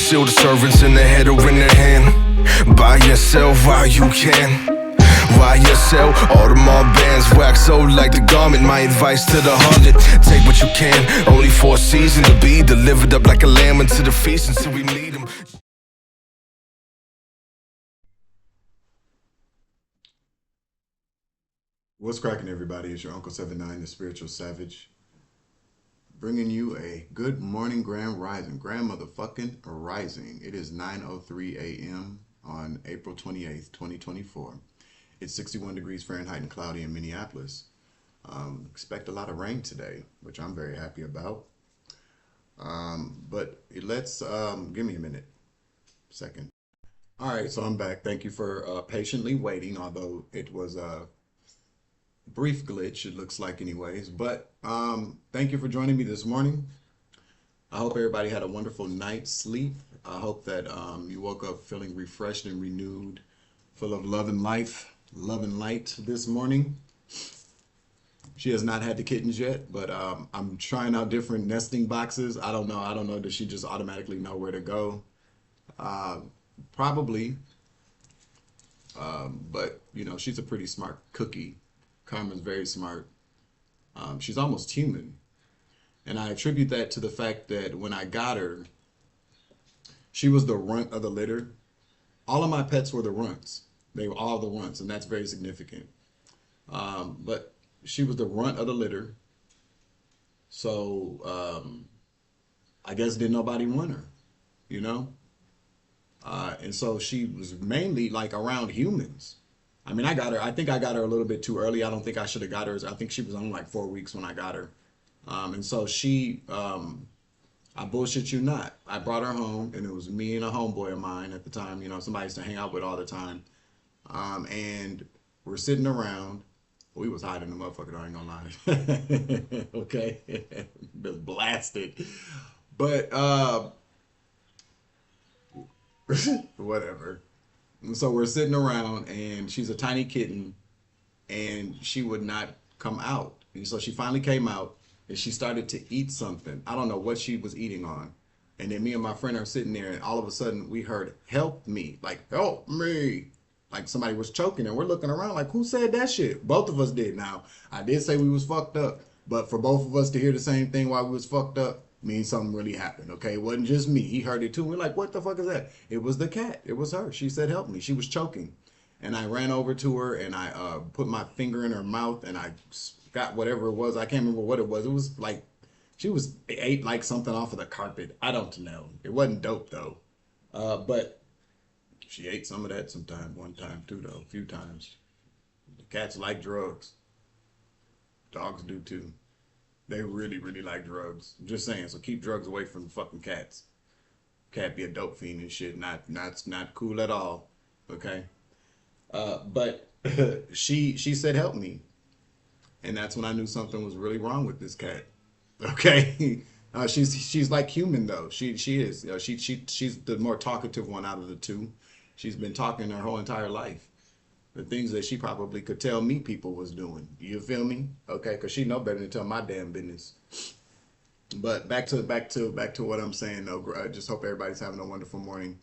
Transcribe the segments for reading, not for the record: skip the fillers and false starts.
Still the servants in the head or in the hand. Buy yourself while you can. Why yourself? All the more bands wax old like the garment. My advice to the harlot: take what you can. Only for a season to be delivered up like a lamb into the feast until we meet him. What's cracking, everybody? It's your Uncle 79, the Spiritual Savage, bringing you a good morning grand rising, grand motherfucking rising. It is 9:03 a.m. on April 28th, 2024. It's 61 degrees Fahrenheit and cloudy in Minneapolis. Expect a lot of rain today, which I'm very happy about. But let's, give me a minute, second. All right, so I'm back. Thank you for patiently waiting, although it was a brief glitch, it looks like anyways. But thank you for joining me this morning. I hope everybody had a wonderful night's sleep. I hope that you woke up feeling refreshed and renewed, full of love and life, love and light this morning. She has not had the kittens yet, but I'm trying out different nesting boxes. I don't know. Does she just automatically know where to go? Probably. But you know, she's a pretty smart cookie. Karma's very smart. She's almost human. And I attribute that to the fact that when I got her, she was the runt of the litter. All of my pets were the runts. They were all the runts, and that's very significant. But she was the runt of the litter. So I guess didn't nobody want her, you know? And so she was mainly like around humans. I mean, I think I got her a little bit too early. I don't think I should have got her. I think she was only like 4 weeks when I got her. And so she, I bullshit you not. I brought her home, and it was me and a homeboy of mine at the time, you know, somebody I used to hang out with all the time. And we're sitting around. We was hiding the motherfucker, I ain't gonna lie. Okay? Just blasted. But, whatever. And so we're sitting around, and she's a tiny kitten, and she would not come out. And so she finally came out, and she started to eat something. I don't know what she was eating on. And then me and my friend are sitting there, and all of a sudden we heard, "Help me," like, "Help me." Like somebody was choking, and we're looking around like, who said that shit? Both of us did. Now, I did say we was fucked up, but for both of us to hear the same thing while we was fucked up means something really happened, okay? It wasn't just me. He heard it too. We're like, what the fuck is that? It was the cat. It was her. She said, "Help me." She was choking. And I ran over to her, and I put my finger in her mouth, and I got whatever it was. I can't remember what it was. It was like, ate like something off of the carpet. I don't know. It wasn't dope, though. But she ate some of that one time too, though, a few times. The cats like drugs. Dogs do too. They really, really like drugs. I'm just saying, so keep drugs away from the fucking cats. Cat be a dope fiend and shit. Not cool at all. Okay? But she said, "Help me." And that's when I knew something was really wrong with this cat. Okay? She's like human though. She is. You know, she's the more talkative one out of the two. She's been talking her whole entire life. The things that she probably could tell me people was doing. You feel me? Okay, because she know better than to tell my damn business. But back to what I'm saying though. I just hope everybody's having a wonderful morning.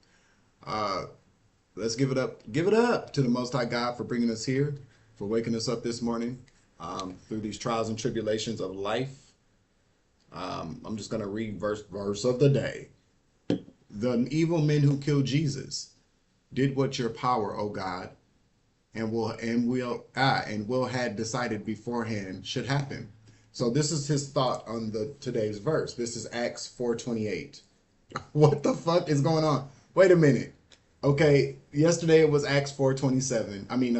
Let's give it up to the Most High God for bringing us here, for waking us up this morning through these trials and tribulations of life. I'm just gonna read verse of the day. The evil men who killed Jesus did what your power, O God, and will had decided beforehand should happen. So this is his thought on today's verse. This is Acts 4:28. What the fuck is going on? Wait a minute. Okay, yesterday it was Acts 4:27. I mean,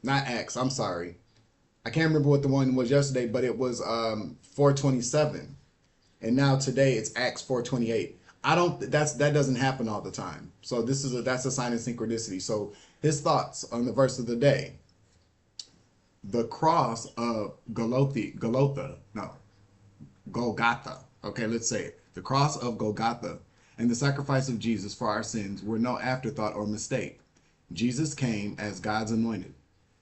not Acts. I'm sorry. I can't remember what the one was yesterday, but it was 4:27, and now today it's Acts 4:28. That doesn't happen all the time. So that's a sign of synchronicity. So his thoughts on the verse of the day. The cross of Golgotha. Okay, let's say it. The cross of Golgotha and the sacrifice of Jesus for our sins were no afterthought or mistake. Jesus came as God's anointed,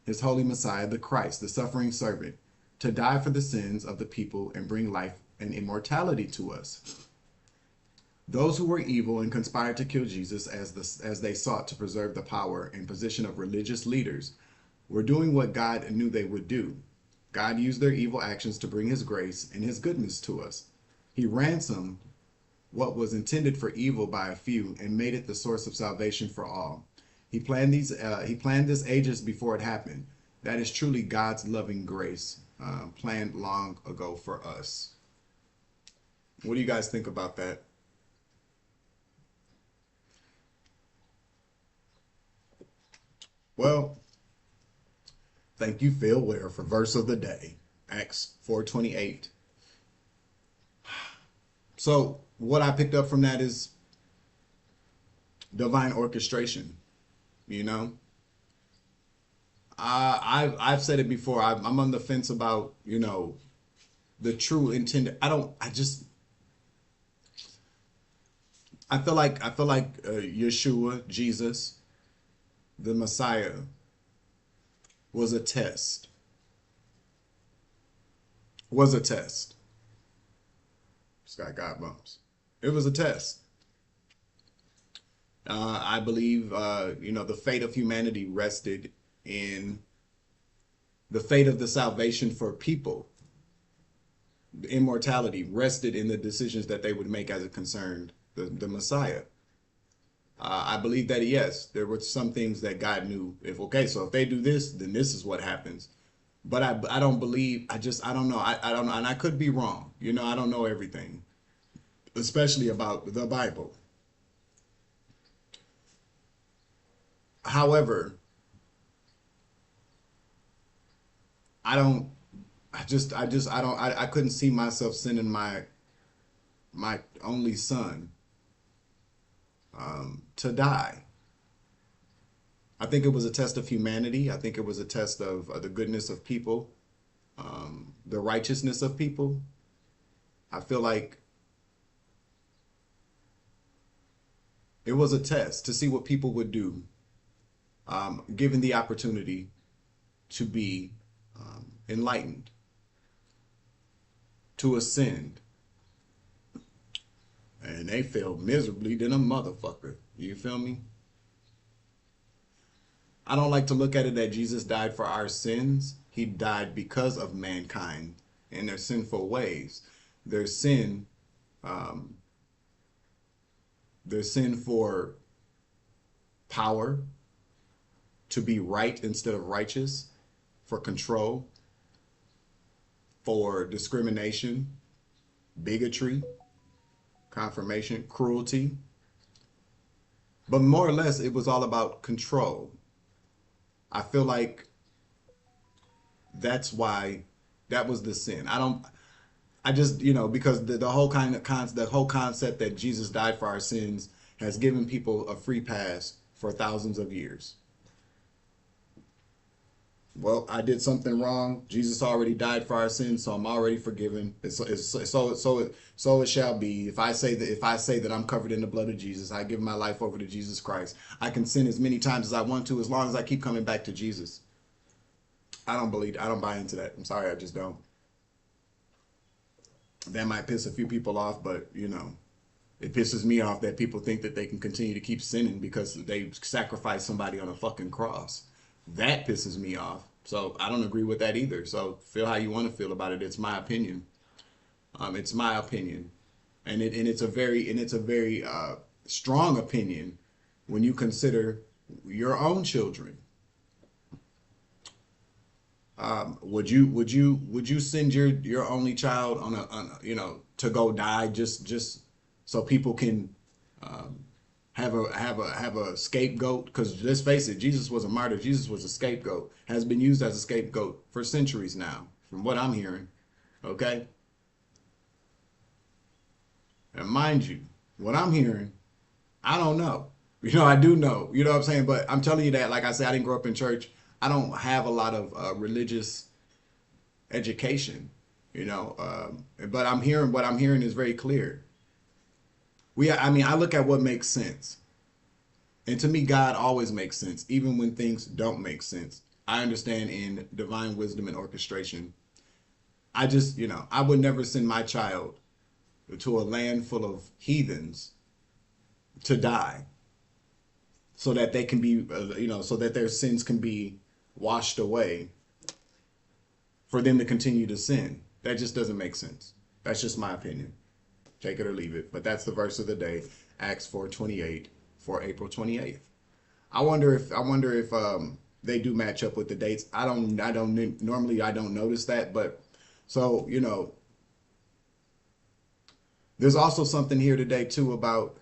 his holy Messiah, the Christ, the suffering servant, to die for the sins of the people and bring life and immortality to us. Those who were evil and conspired to kill Jesus as they sought to preserve the power and position of religious leaders were doing what God knew they would do. God used their evil actions to bring his grace and his goodness to us. He ransomed what was intended for evil by a few and made it the source of salvation for all. He planned this ages before it happened. That is truly God's loving grace, planned long ago for us. What do you guys think about that? Well, thank you, Phil Ware, for verse of the day, Acts 4:28. So what I picked up from that is divine orchestration. You know, I've said it before. I'm on the fence about, you know, the true intended. I feel like Yeshua, Jesus, the Messiah, was a test. Was a test. Scott got bumps. It was a test. I believe, you know, the fate of humanity rested in the fate of the salvation for people. The immortality rested in the decisions that they would make as it concerned the Messiah. I believe that, yes, there were some things that God knew. So if they do this, then this is what happens. But I don't believe, I don't know. I don't know. And I could be wrong. You know, I don't know everything, especially about the Bible. However, I couldn't see myself sending my only son to die. I think it was a test of humanity. I think it was a test of the goodness of people, the righteousness of people. I feel like it was a test to see what people would do, given the opportunity to be enlightened, to ascend. And they failed miserably than a motherfucker. You feel me? I don't like to look at it that Jesus died for our sins. He died because of mankind and their sinful ways. Their sin for power, to be right instead of righteous, for control, for discrimination, bigotry, confirmation, cruelty. But more or less, it was all about control. I feel like that's why that was the sin. You know, because the whole concept that Jesus died for our sins has given people a free pass for thousands of years. Well, I did something wrong. Jesus already died for our sins, so I'm already forgiven. So it shall be. If I say that I'm covered in the blood of Jesus, I give my life over to Jesus Christ. I can sin as many times as I want to, as long as I keep coming back to Jesus. I don't buy into that. I'm sorry, I just don't. That might piss a few people off, but you know, it pisses me off that people think that they can continue to keep sinning because they sacrificed somebody on a fucking cross. That pisses me off. So I don't agree with that either. So feel how you want to feel about it. It's my opinion. It's my opinion, and it's a very strong opinion when you consider your own children. Would you send your only child on a to go die just so people can have a scapegoat? Because let's face it, Jesus was a martyr. Jesus was a scapegoat. Has been used as a scapegoat for centuries now, from what I'm hearing. Okay. And mind you, what I'm hearing, I don't know. You know, I do know. You know what I'm saying? But I'm telling you that, like I said, I didn't grow up in church. I don't have a lot of religious education, you know. But what I'm hearing is very clear. I look at what makes sense. And to me, God always makes sense, even when things don't make sense. I understand in divine wisdom and orchestration. I just, I would never send my child to a land full of heathens to die so that they can be, so that their sins can be washed away for them to continue to sin. That just doesn't make sense. That's just my opinion. Take it or leave it. But that's the verse of the day, Acts 4:28 for April 28th. I wonder if they do match up with the dates. I don't normally I don't notice that, but so, there's also something here today too about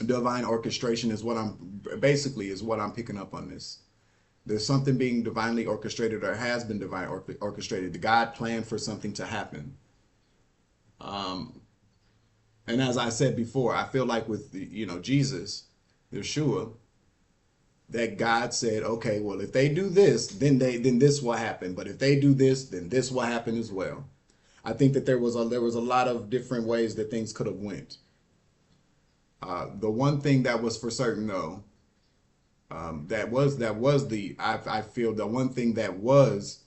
divine orchestration is what I'm picking up on this. There's something being divinely orchestrated or has been divine orchestrated. The God planned for something to happen. And as I said before, I feel like with Jesus, Yeshua, that God said, okay, well, if they do this, then this will happen. But if they do this, then this will happen as well. I think that there was a lot of different ways that things could have went. The one thing that was for certain though, I feel the one thing that was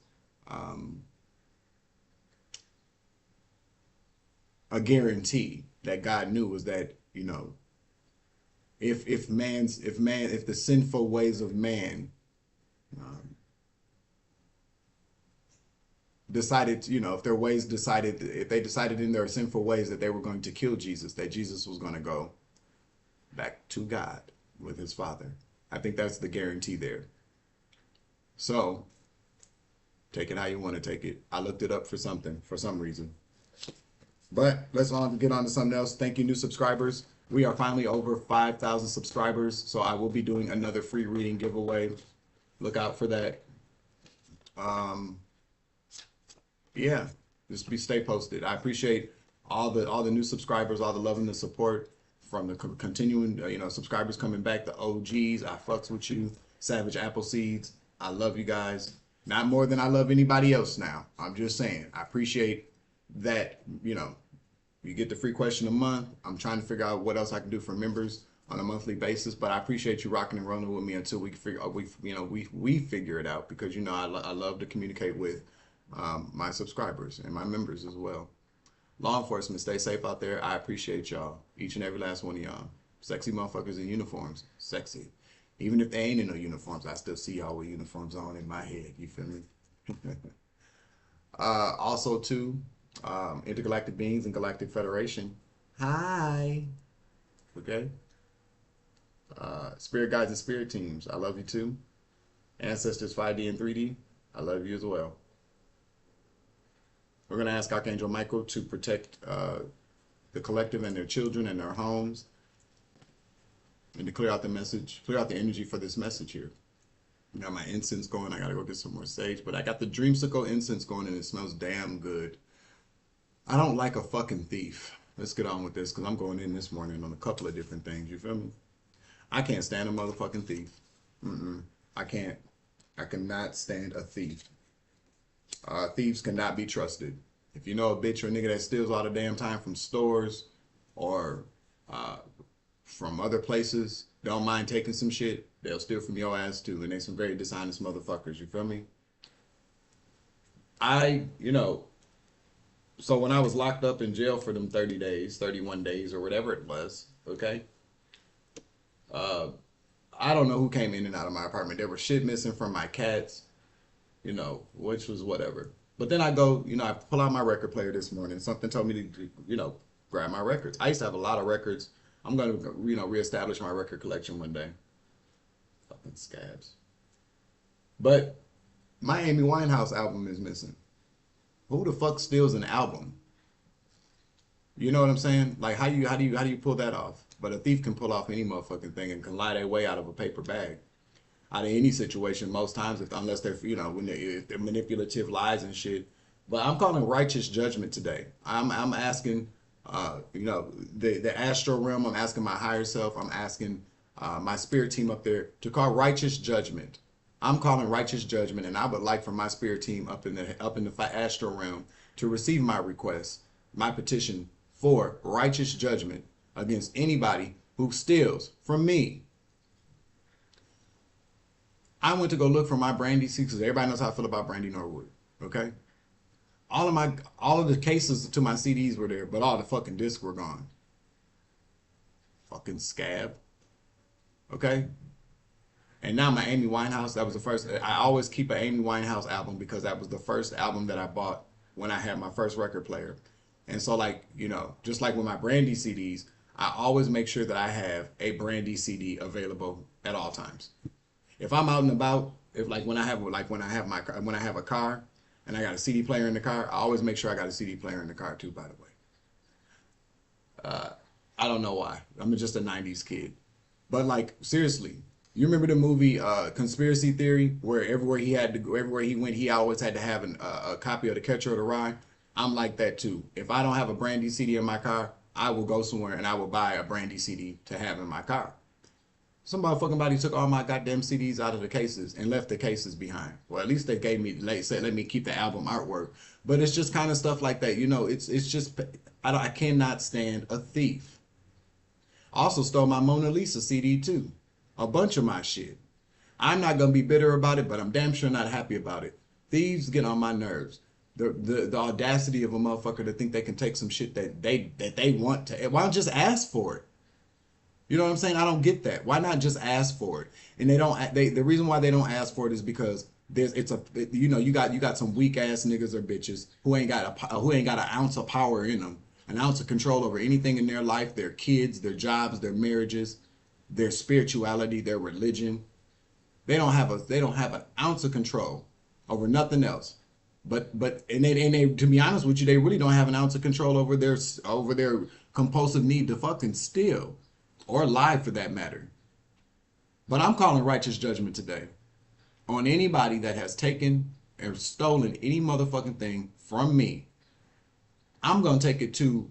a guarantee that God knew was that, if the sinful ways of man decided, if they decided in their sinful ways that they were going to kill Jesus, that Jesus was going to go back to God with his Father. I think that's the guarantee there. So take it how you want to take it. I looked it up for some reason. But let's get on to something else. Thank you, new subscribers. We are finally over 5,000 subscribers, so I will be doing another free reading giveaway. Look out for that. Yeah, just stay posted. I appreciate all the new subscribers, all the love and the support from the continuing, subscribers coming back, the OGs. I fucks with you, Savage Appleseeds. I love you guys. Not more than I love anybody else now. I'm just saying. I appreciate that, you get the free question a month. I'm trying to figure out what else I can do for members on a monthly basis, but I appreciate you rocking and rolling with me until we figure we figure it out, because I love to communicate with my subscribers and my members as well. Law enforcement, stay safe out there. I appreciate y'all, each and every last one of y'all. Sexy motherfuckers in uniforms, sexy. Even if they ain't in no uniforms, I still see y'all with uniforms on in my head. You feel me? Also, too, Intergalactic Beings and Galactic Federation. Hi. Okay. Spirit Guides and Spirit Teams. I love you too. Ancestors 5D and 3D. I love you as well. We're going to ask Archangel Michael to protect the collective and their children and their homes, and to clear out the message, clear out the energy for this message here. I got my incense going. I got to go get some more sage, but I got the Dreamsicle incense going and it smells damn good. I don't like a fucking thief. Let's get on with this, because I'm going in this morning on a couple of different things. You feel me? I can't stand a motherfucking thief. I can't. I cannot stand a thief. Thieves cannot be trusted. If you know a bitch or a nigga that steals all the damn time from stores or from other places, don't mind taking some shit, they'll steal from your ass too. And they some very dishonest motherfuckers. You feel me? So when I was locked up in jail for them 30 days, 31 days, or whatever it was, okay? I don't know who came in and out of my apartment. There was shit missing from my cats, which was whatever. But then I go, I pull out my record player this morning. Something told me to, grab my records. I used to have a lot of records. I'm going to, reestablish my record collection one day. Fucking scabs. But my Amy Winehouse album is missing. Who the fuck steals an album? You know what I'm saying? Like, how do you pull that off? But a thief can pull off any motherfucking thing and can lie their way out of a paper bag, out of any situation. Most times, unless they're when they're manipulative lies and shit. But I'm calling righteous judgment today. I'm asking, the astral realm. I'm asking my higher self. I'm asking my spirit team up there to call righteous judgment. I'm calling righteous judgment, and I would like for my spirit team up in the astral realm to receive my request, my petition for righteous judgment against anybody who steals from me. I went to go look for my Brandy, because everybody knows how I feel about Brandy Norwood, okay? all of the cases to my CDs were there, but all the fucking discs were gone. Fucking scab. Okay? And now my Amy Winehouse, that was the first. I always keep an Amy Winehouse album because that was the first album that I bought when I had my first record player. And so, like, you know, just like with my Brandy CDs, I always make sure that I have a Brandy CD available at all times. If I'm out and about, if like when I have a car and I got a CD player in the car, I always make sure I got a CD player in the car too. By the way, I don't know why. I'm just a '90s kid, but like seriously. You remember the movie Conspiracy Theory, where everywhere he went, he always had to have a copy of The Catcher or the Rye? I'm like that too. If I don't have a Brandy CD in my car, I will go somewhere and I will buy a Brandy CD to have in my car. Some motherfucking body took all my goddamn CDs out of the cases and left the cases behind. Well, at least they gave me, said, let me keep the album artwork. But it's just kind of stuff like that. You know, it's just, I cannot stand a thief. I also stole my Mona Lisa CD too. A bunch of my shit. I'm not gonna be bitter about it, but I'm damn sure not happy about it. Thieves get on my nerves. The audacity of a motherfucker to think they can take some shit that they want to. Why not just ask for it? You know what I'm saying? I don't get that. Why not just ask for it? And the reason why they don't ask for it is because you got some weak ass niggas or bitches who ain't got an ounce of power in them, an ounce of control over anything in their life, their kids, their jobs, their marriages, their spirituality, their religion. They don't have an ounce of control over nothing else. But they to be honest with you, they really don't have an ounce of control over their compulsive need to fucking steal or lie for that matter. But I'm calling righteous judgment today on anybody that has taken or stolen any motherfucking thing from me. I'm gonna take it to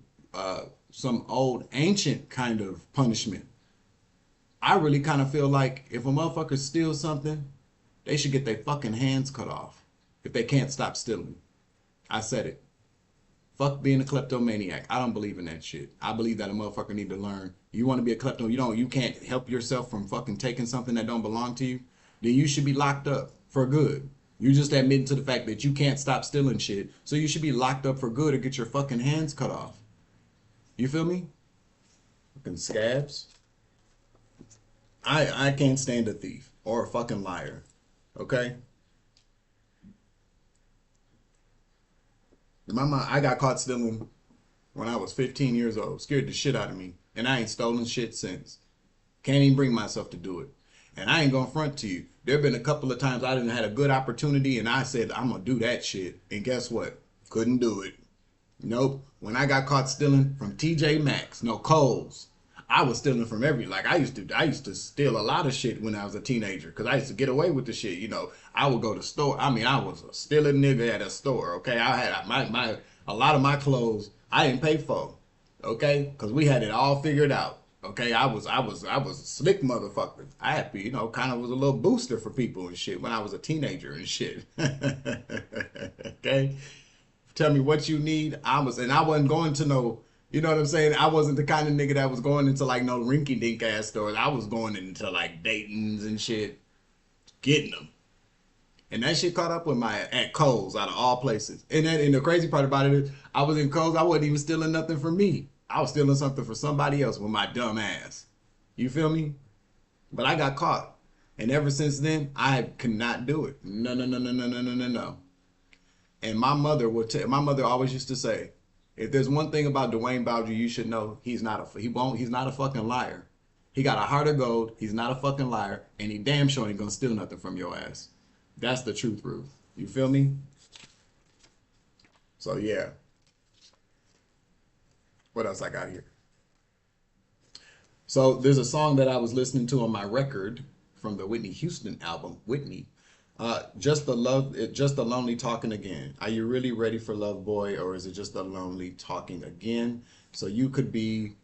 some old ancient kind of punishment. I really kind of feel like if a motherfucker steals something, they should get their fucking hands cut off if they can't stop stealing. I said it. Fuck being a kleptomaniac. I don't believe in that shit. I believe that a motherfucker need to learn. You want to be a klepto, you can't help yourself from fucking taking something that don't belong to you, then you should be locked up for good. You just admitting to the fact that you can't stop stealing shit, so you should be locked up for good or get your fucking hands cut off. You feel me? Fucking scabs. I can't stand a thief or a fucking liar. Okay? My mom, I got caught stealing when I was 15 years old. Scared the shit out of me. And I ain't stolen shit since. Can't even bring myself to do it. And I ain't gonna front to you. There been a couple of times I didn't had a good opportunity and I said, I'm gonna do that shit. And guess what? Couldn't do it. Nope. When I got caught stealing from TJ Maxx, no Kohl's, I was stealing from I used to steal a lot of shit when I was a teenager because I used to get away with the shit. You know, I would go to store. I mean, I was a stealing nigga at a store. Okay, I had a lot of my clothes I didn't pay for. Okay, because we had it all figured out. Okay, I was a slick motherfucker. I had to, kind of was a little booster for people and shit when I was a teenager and shit. Okay, tell me what you need. I wasn't going to no. You know what I'm saying? I wasn't the kind of nigga that was going into like no rinky-dink ass stores. I was going into like Dayton's and shit, getting them. And that shit caught up with at Kohl's out of all places. And the crazy part about it is I was in Kohl's, I wasn't even stealing nothing for me. I was stealing something for somebody else with my dumb ass. You feel me? But I got caught. And ever since then, I could not do it. No. And my mother always used to say, if there's one thing about Dwayne Bowdry you should know, he's not a fucking liar. He got a heart of gold, he's not a fucking liar, and he damn sure ain't gonna steal nothing from your ass. That's the truth, Ruth. You feel me? So yeah. What else I got here? So there's a song that I was listening to on my record from the Whitney Houston album, Whitney. Just the lonely talking again. Are you really ready for love, boy, or is it just the lonely talking again? So you could be,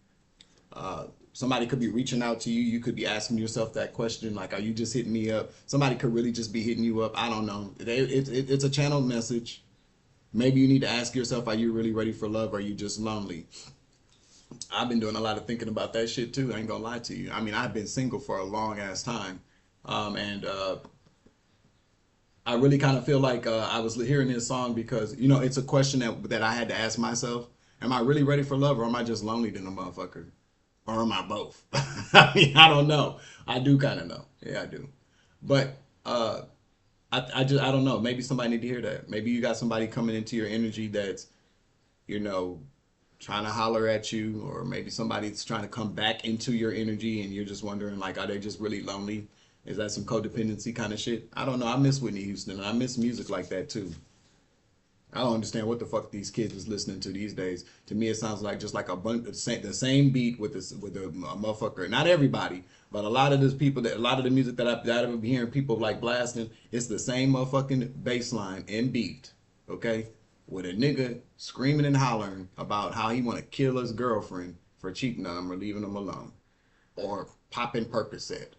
somebody could be reaching out to you. You could be asking yourself that question, like, are you just hitting me up? Somebody could really just be hitting you up. I don't know. It's a channeled message. Maybe you need to ask yourself, are you really ready for love, or are you just lonely? I've been doing a lot of thinking about that shit too. I ain't gonna lie to you. I mean, I've been single for a long ass time, and I really kind of feel like I was hearing this song because, you know, it's a question that I had to ask myself. Am I really ready for love, or am I just lonely than a motherfucker? Or am I both? I mean, I don't know. I do kind of know. Yeah, I do. But I don't know. Maybe somebody need to hear that. Maybe you got somebody coming into your energy that's, you know, trying to holler at you, or maybe somebody's trying to come back into your energy and you're just wondering, like, are they just really lonely? Is that some codependency kind of shit? I don't know. I miss Whitney Houston, and I miss music like that too. I don't understand what the fuck these kids is listening to these days. To me, it sounds like just like a bunch of the same beat with this with a motherfucker. Not everybody, but a lot of a lot of the music that I've been hearing people like blasting, it's the same motherfucking bass line and beat. Okay, with a nigga screaming and hollering about how he want to kill his girlfriend for cheating on him or leaving him alone, or popping Percocet,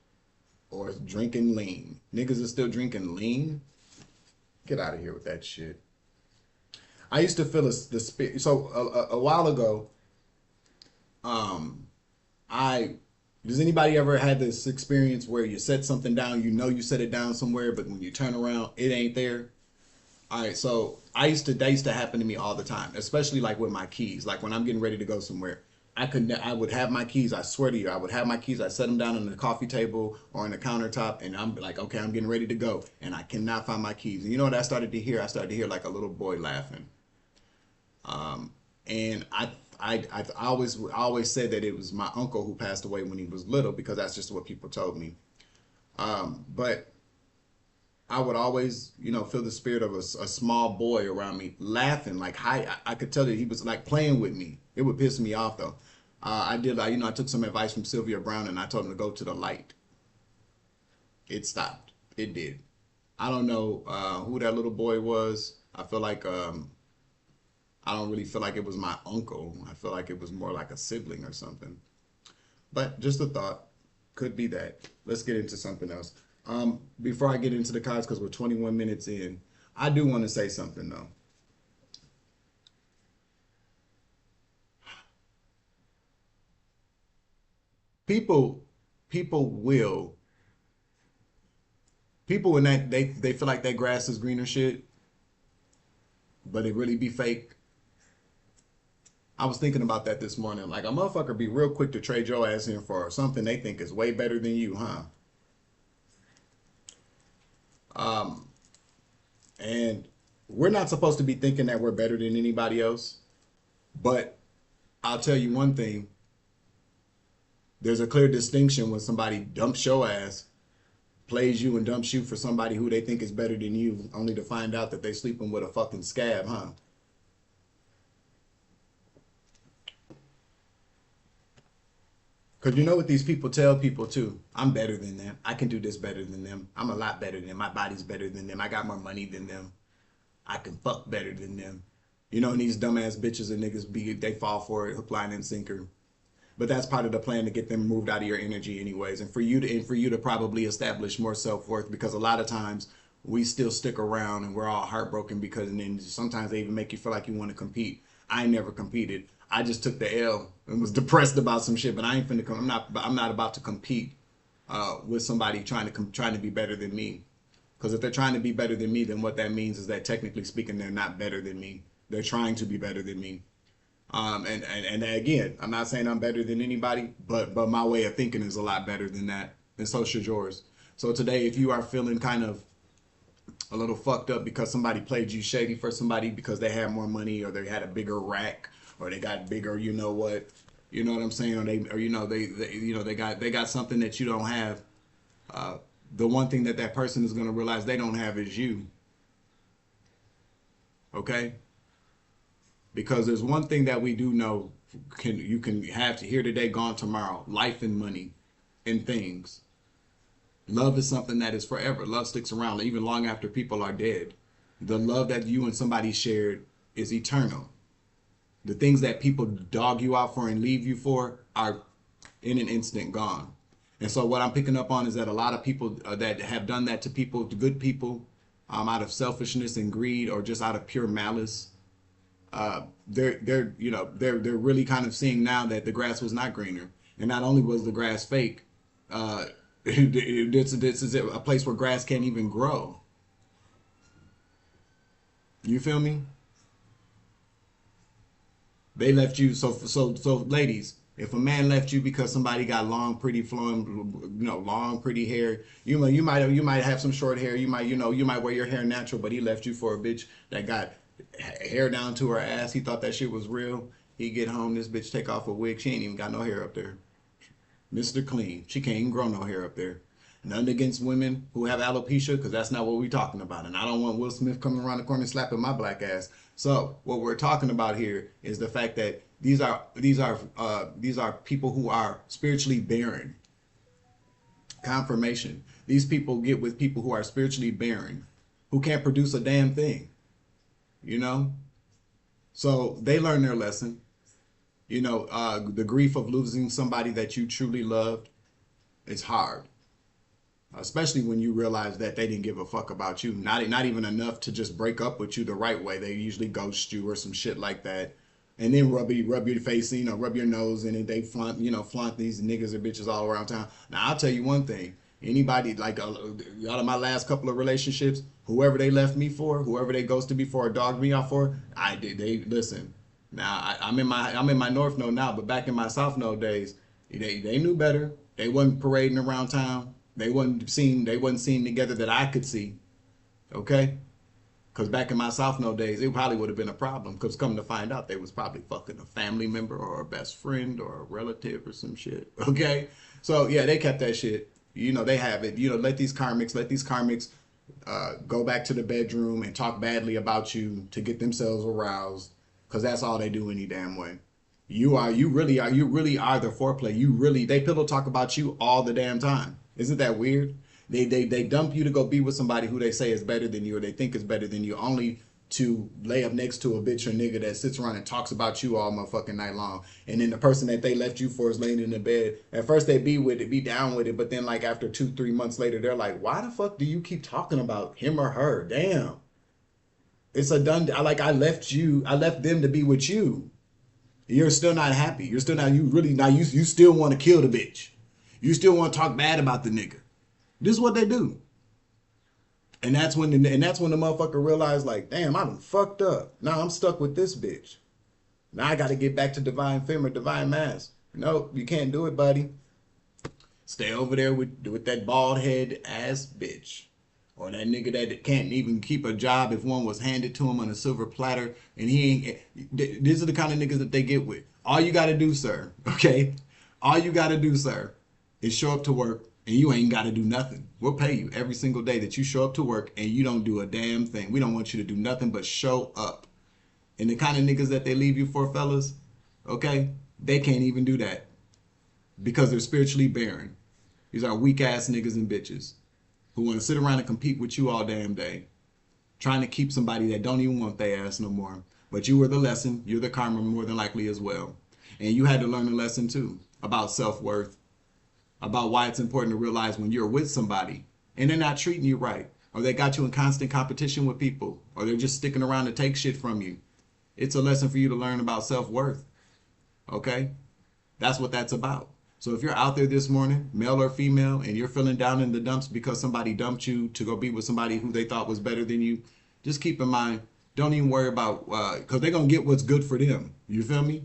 or drinking lean. Niggas are still drinking lean. Get out of here with that shit. I used to feel the spirit. So a while ago, I does anybody ever had this experience where you set something down, you know you set it down somewhere, but when you turn around, it ain't there? All right, so that used to happen to me all the time, especially like with my keys. Like when I'm getting ready to go somewhere, I would have my keys. I swear to you, I would have my keys. I set them down on the coffee table or on the countertop, and I'm like, okay, I'm getting ready to go, and I cannot find my keys. And you know what I started to hear? I started to hear like a little boy laughing. And I always said that it was my uncle who passed away when he was little, because that's just what people told me. But I would always, you know, feel the spirit of a small boy around me laughing. Like, hi, I could tell that he was like playing with me. It would piss me off though. I took some advice from Sylvia Brown, and I told him to go to the light. It stopped. It did. I don't know who that little boy was. I feel like I don't really feel like it was my uncle. I feel like it was more like a sibling or something. But just a thought. Could be that. Let's get into something else. Before I get into the cards, because we're 21 minutes in, I do want to say something though. People, people will, people when they feel like that grass is greener shit, but it really be fake. I was thinking about that this morning. Like, a motherfucker be real quick to trade your ass in for something they think is way better than you, huh? And we're not supposed to be thinking that we're better than anybody else. But I'll tell you one thing. There's a clear distinction when somebody dumps your ass, plays you and dumps you for somebody who they think is better than you, only to find out that they sleeping with a fucking scab, huh? Because you know what these people tell people too? I'm better than them. I can do this better than them. I'm a lot better than them. My body's better than them. I got more money than them. I can fuck better than them. You know, and these dumbass bitches and niggas they fall for it, hook, line, and sinker. But that's part of the plan to get them moved out of your energy anyways. And for you to probably establish more self-worth, because a lot of times we still stick around and we're all heartbroken because, and then sometimes they even make you feel like you want to compete. I never competed. I just took the L and was depressed about some shit, but I ain't finna come. I'm not about to compete with somebody trying to be better than me. Because if they're trying to be better than me, then what that means is that technically speaking, they're not better than me. They're trying to be better than me. And again, I'm not saying I'm better than anybody, but my way of thinking is a lot better than that, and so should yours. So today, if you are feeling kind of a little fucked up because somebody played you shady for somebody because they had more money, or they had a bigger rack, or they got bigger, you know what I'm saying, they got something that you don't have. The one thing that person is going to realize they don't have is you. Okay? Because there's one thing that we do know, you can have to here today, gone tomorrow. Life and money and things. Love is something that is forever. Love sticks around even long after people are dead. The love that you and somebody shared is eternal. The things that people dog you out for and leave you for are in an instant gone. And so what I'm picking up on is that a lot of people that have done that to people, to good people, out of selfishness and greed, or just out of pure malice, they're really kind of seeing now that the grass was not greener. And not only was the grass fake, this is a place where grass can't even grow. You feel me? They left you. So ladies, if a man left you because somebody got long, pretty flowing, long, pretty hair, you might have some short hair. You might wear your hair natural, but he left you for a bitch that got hair down to her ass. He thought that shit was real. He get home, this bitch take off a wig. She ain't even got no hair up there. Mr. Clean. She can't even grow no hair up there. Nothing against women who have alopecia, because that's not what we're talking about. And I don't want Will Smith coming around the corner slapping my black ass. So what we're talking about here is the fact that these are people who are spiritually barren. Confirmation. These people get with people who are spiritually barren, who can't produce a damn thing. So they learn their lesson. The grief of losing somebody that you truly loved is hard. Especially when you realize that they didn't give a fuck about you. Not even enough to just break up with you the right way. They usually ghost you or some shit like that. And then rub your face, rub your nose in it. They flaunt these niggas or bitches all around town. Now, I'll tell you one thing. Anybody, like out of my last couple of relationships, whoever they left me for, whoever they ghosted me for or dogged me out for, they listen. Now, I'm in my North Node now, but back in my South Node days, they knew better. They wasn't parading around town. They wasn't seen together that I could see. Okay? Because back in my South Node days, it probably would have been a problem. Because come to find out, they was probably fucking a family member or a best friend or a relative or some shit. Okay? So, yeah, they kept that shit. They have it. Let these karmics go back to the bedroom and talk badly about you to get themselves aroused. Because that's all they do any damn way. You really are the foreplay. They pillow talk about you all the damn time. Isn't that weird? They dump you to go be with somebody who they say is better than you or they think is better than you, only to lay up next to a bitch or nigga that sits around and talks about you all motherfucking night long. And then the person that they left you for is laying in the bed. At first they be down with it, but then like after 2-3 months later, they're like, why the fuck do you keep talking about him or her? Damn. It's a done. I left them to be with you. You're still not happy. You still want to kill the bitch. You still want to talk bad about the nigga. This is what they do. And that's when the motherfucker realized, like, damn, I done fucked up. Now I'm stuck with this bitch. Now I got to get back to divine femme or divine mass. No, you can't do it, buddy. Stay over there with that bald head ass bitch. Or that nigga that can't even keep a job if one was handed to him on a silver platter. And he ain't. These are the kind of niggas that they get with. All you got to do, sir, okay? All you got to do, sir, is show up to work. And you ain't got to do nothing. We'll pay you every single day that you show up to work and you don't do a damn thing. We don't want you to do nothing but show up. And the kind of niggas that they leave you for, fellas, okay, they can't even do that because they're spiritually barren. These are weak ass niggas and bitches who want to sit around and compete with you all damn day, trying to keep somebody that don't even want their ass no more. But you were the lesson. You're the karma more than likely as well. And you had to learn a lesson too about self-worth, about why it's important to realize when you're with somebody and they're not treating you right, or they got you in constant competition with people, or they're just sticking around to take shit from you. It's a lesson for you to learn about self-worth. Okay? That's what that's about. So if you're out there this morning, male or female, and you're feeling down in the dumps because somebody dumped you to go be with somebody who they thought was better than you, just keep in mind, don't even worry about, because they're going to get what's good for them. You feel me?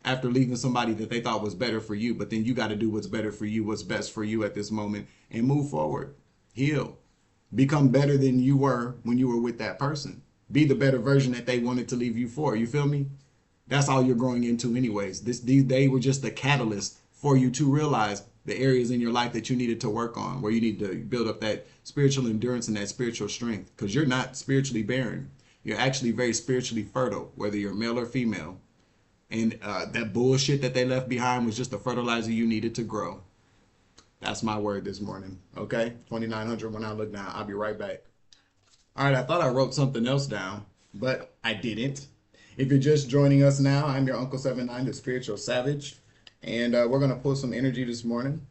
After leaving somebody that they thought was better for you, but then you got to do what's better for you, what's best for you at this moment, and move forward. Heal. Become better than you were when you were with that person. Be the better version that they wanted to leave you for. You feel me? That's all you're growing into anyways. They were just a catalyst for you to realize the areas in your life that you needed to work on, where you need to build up that spiritual endurance and that spiritual strength, because you're not spiritually barren. You're actually very spiritually fertile, whether you're male or female. And that bullshit that they left behind was just the fertilizer you needed to grow. That's my word this morning. Okay? 2900 when I look down. I'll be right back. All right, I thought I wrote something else down, but I didn't. If you're just joining us now, I'm your Uncle 79, the Spiritual Savage. And we're going to pull some energy this morning.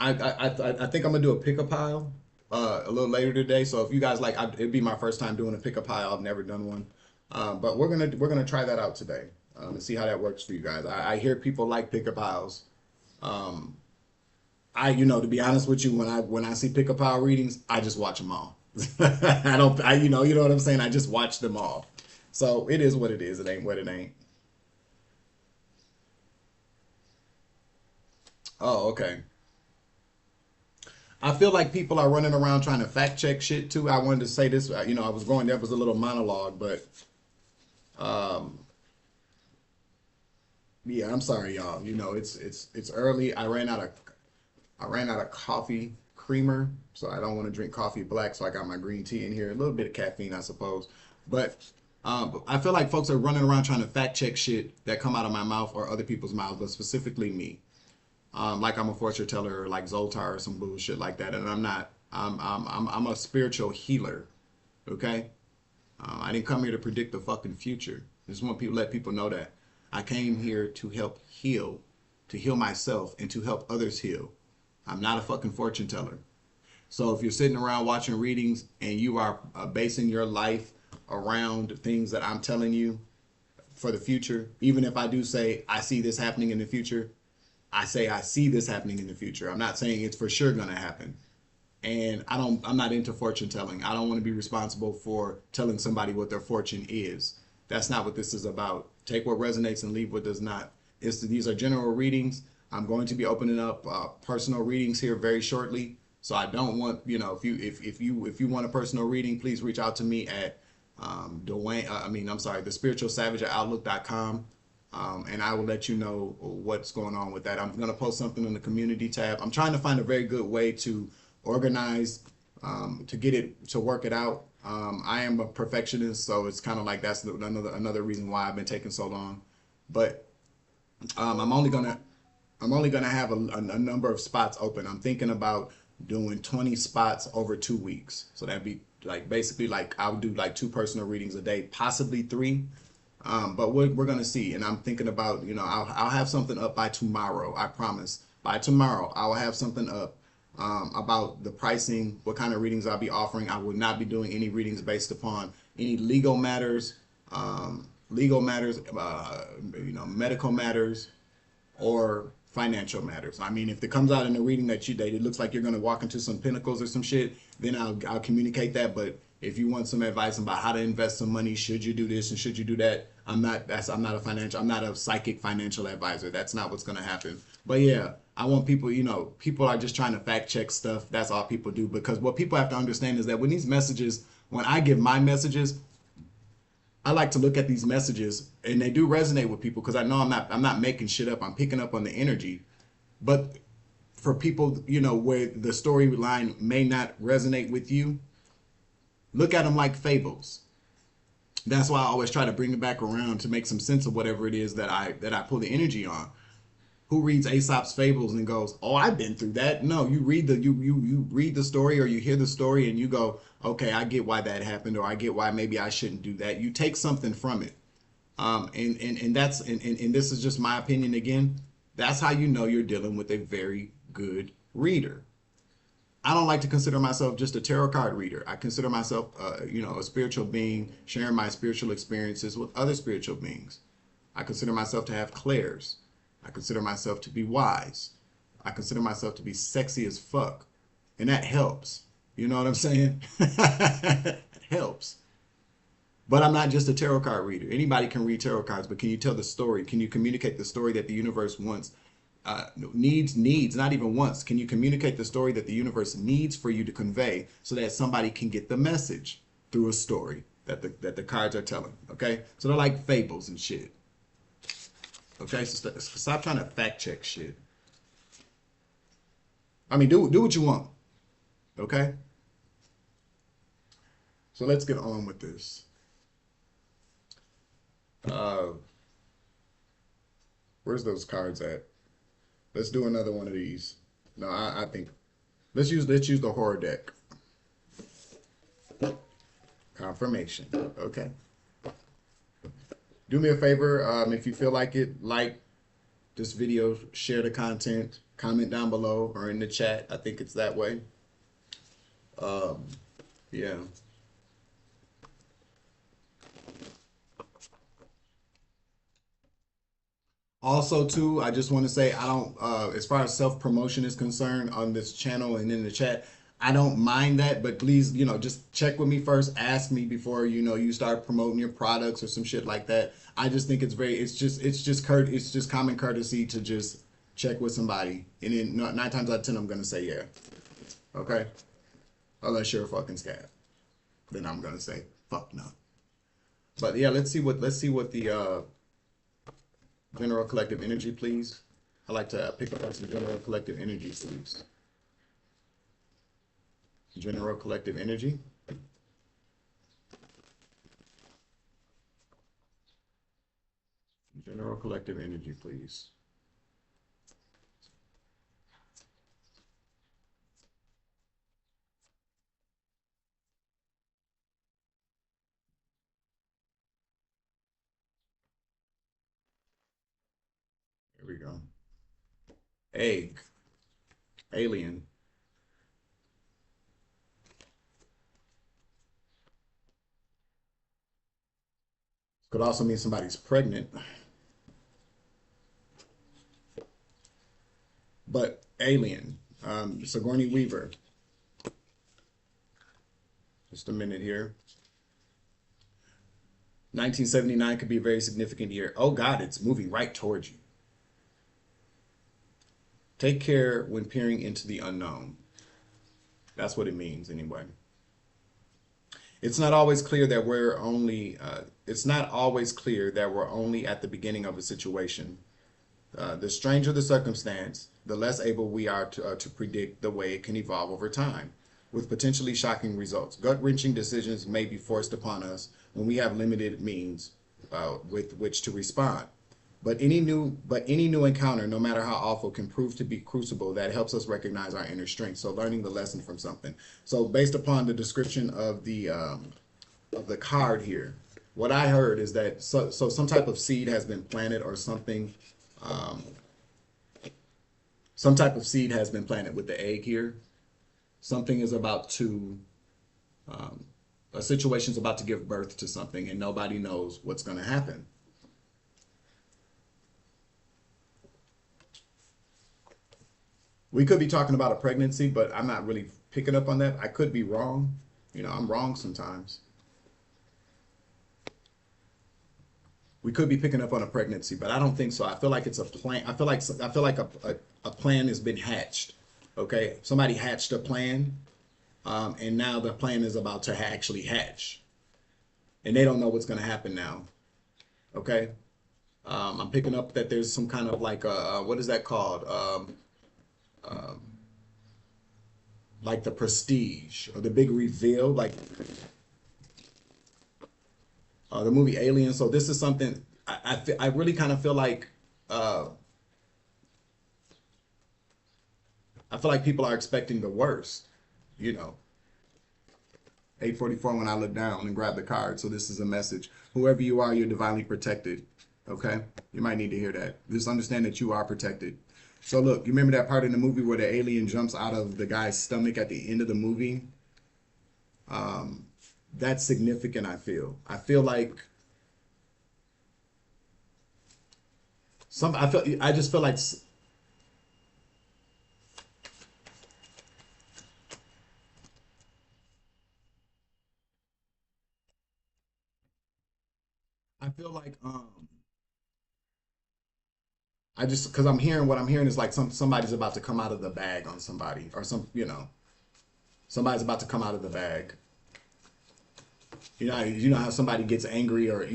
I think I'm going to do a pick-a-pile a little later today. So if you guys like, it'd be my first time doing a pick-a-pile. I've never done one. But we're gonna try that out today. And see how that works for you guys. I hear people like pick-a-piles. To be honest with you, when I see pick-a-pile readings, I just watch them all. you know what I'm saying? I just watch them all. So it is what it is. It ain't what it ain't. Oh, okay. I feel like people are running around trying to fact check shit too. I wanted to say this, I was going, that was a little monologue, but um, yeah, I'm sorry, y'all. It's early. I ran out of coffee creamer, so I don't want to drink coffee black. So I got my green tea in here, a little bit of caffeine, I suppose. But I feel like folks are running around trying to fact check shit that come out of my mouth or other people's mouths, but specifically me. Like I'm a fortune teller, or like Zoltar or some bullshit like that, and I'm not. I'm a spiritual healer. Okay, I didn't come here to predict the fucking future. I just want people let people know that I came here to help heal, to heal myself, and to help others heal. I'm not a fucking fortune teller. So if you're sitting around watching readings and you are basing your life around things that I'm telling you for the future, even if I do say I see this happening in the future, I say I see this happening in the future. I'm not saying it's for sure gonna happen. And I'm not into fortune telling. I don't want to be responsible for telling somebody what their fortune is. That's not what this is about. Take what resonates and leave what does not. These are general readings. I'm going to be opening up personal readings here very shortly. So I don't want, if you want a personal reading, please reach out to me at the spiritual savage at outlook.com. And I will let you know what's going on with that. I'm going to post something in the community tab. I'm trying to find a very good way to organize, to get it, to work it out. I am a perfectionist, so it's kind of like that's another reason why I've been taking so long. But I'm only gonna have a number of spots open. I'm thinking about doing 20 spots over 2 weeks. So that'd be like basically like I would do like 2 personal readings a day, possibly 3. But we're gonna see. And I'm thinking about, I'll have something up by tomorrow. I promise. By tomorrow, I will have something up about the pricing, what kind of readings I'll be offering. I will not be doing any readings based upon any legal matters, medical matters, or financial matters. I mean, if it comes out in a reading that it looks like you're going to walk into some pinnacles or some shit, then I'll communicate that. But if you want some advice about how to invest some money, should you do this and should you do that, I'm not a psychic financial advisor. That's not what's going to happen. But yeah, I want people, people are just trying to fact check stuff. That's all people do, because what people have to understand is that when I give my messages, I like to look at these messages and they do resonate with people, because I know I'm not making shit up. I'm picking up on the energy. But for people, where the storyline may not resonate with you, look at them like fables. That's why I always try to bring it back around to make some sense of whatever it is that I pull the energy on. Who reads Aesop's fables and goes, "Oh, I've been through that"? No, you read the story, or you hear the story and you go, "Okay, I get why that happened," or "I get why maybe I shouldn't do that." You take something from it. And this is just my opinion again. That's how you know you're dealing with a very good reader. I don't like to consider myself just a tarot card reader. I consider myself, a spiritual being sharing my spiritual experiences with other spiritual beings. I consider myself to have clairs. I consider myself to be wise. I consider myself to be sexy as fuck. And that helps. You know what I'm saying? It helps. But I'm not just a tarot card reader. Anybody can read tarot cards, but can you tell the story? Can you communicate the story that the universe wants? Needs, not even wants. Can you communicate the story that the universe needs for you to convey, so that somebody can get the message through a story that the cards are telling? Okay? So they're like fables and shit. Okay? So stop trying to fact check shit. I mean, do what you want. Okay? So let's get on with this. Where's those cards at? Let's do another one of these. No, I think let's use the horror deck. Confirmation. Okay. Do me a favor, if you feel like it, like this video, share the content, comment down below or in the chat. I think it's that way. Yeah. Also, too, I just want to say, I don't, as far as self-promotion is concerned on this channel and in the chat, I don't mind that, but please, just check with me first. Ask me before, you start promoting your products or some shit like that. I just think it's just common courtesy to just check with somebody. And then 9 times out of 10, I'm going to say yeah. Okay? Unless you're a fucking scab. Then I'm going to say fuck no. But yeah, let's see what the general collective energy, please. I like to pick up on some general collective energy, please. General collective energy. General collective energy, please. Here we go. Egg. Alien. Could also mean somebody's pregnant. But alien. Sigourney Weaver. Just a minute here. 1979 could be a very significant year. Oh God, it's moving right towards you. Take care when peering into the unknown. That's what it means anyway. It's not always clear that we're only at the beginning of a situation. The stranger the circumstance, the less able we are to predict the way it can evolve over time, with potentially shocking results. Gut-wrenching decisions may be forced upon us when we have limited means with which to respond. But any new encounter, no matter how awful, can prove to be crucible that helps us recognize our inner strength. So learning the lesson from something. So based upon the description of the card here, what I heard is that so some type of seed has been planted or something. Some type of seed has been planted with the egg here. Something is about to, a situation's about to give birth to something, and nobody knows what's going to happen. We could be talking about a pregnancy, but I'm not really picking up on that. I could be wrong. I'm wrong sometimes. We could be picking up on a pregnancy, but I don't think so. I feel like it's a plan. I feel like a plan has been hatched. Okay, somebody hatched a plan, and now the plan is about to actually hatch, and they don't know what's going to happen now. Okay, I'm picking up that there's some kind of like what is that called? Like the prestige or the big reveal, like the movie Alien. So this is something I really kind of feel like I feel like people are expecting the worst, 8:44 when I look down and grab the card. So this is a message. Whoever you are, you're divinely protected. Okay? You might need to hear that. Just understand that you are protected. So look, you remember that part in the movie where the alien jumps out of the guy's stomach at the end of the movie? That's significant, I feel. I feel like I just feel like I feel like I just because I'm hearing what I'm hearing is like somebody's about to come out of the bag on somebody or somebody's about to come out of the bag. You know how somebody gets angry or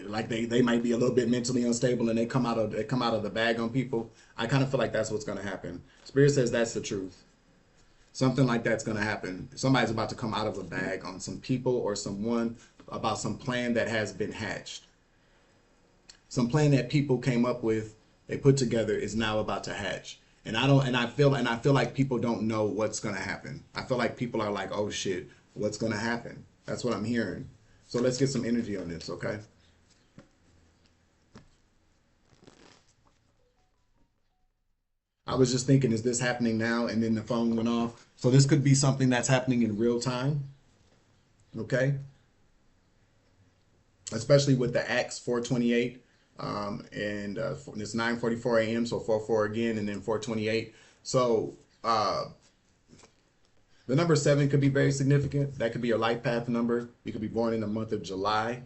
like they might be a little bit mentally unstable and they come out of the bag on people. I kind of feel like that's what's going to happen. Spirit says that's the truth. Something like that's going to happen. Somebody's about to come out of a bag on some people or someone about some plan that has been hatched. Some plan that people came up with, they put together, is now about to hatch. And I feel like people don't know what's going to happen. I feel like people are like, "Oh shit, what's going to happen?" That's what I'm hearing. So let's get some energy on this, okay? I was just thinking, is this happening now? And then the phone went off. So this could be something that's happening in real time, okay? Especially with the Acts 428, and it's 9:44 a.m. So 44 again, and then 428. So The number 7 could be very significant. That could be your life path number. You could be born in the month of July.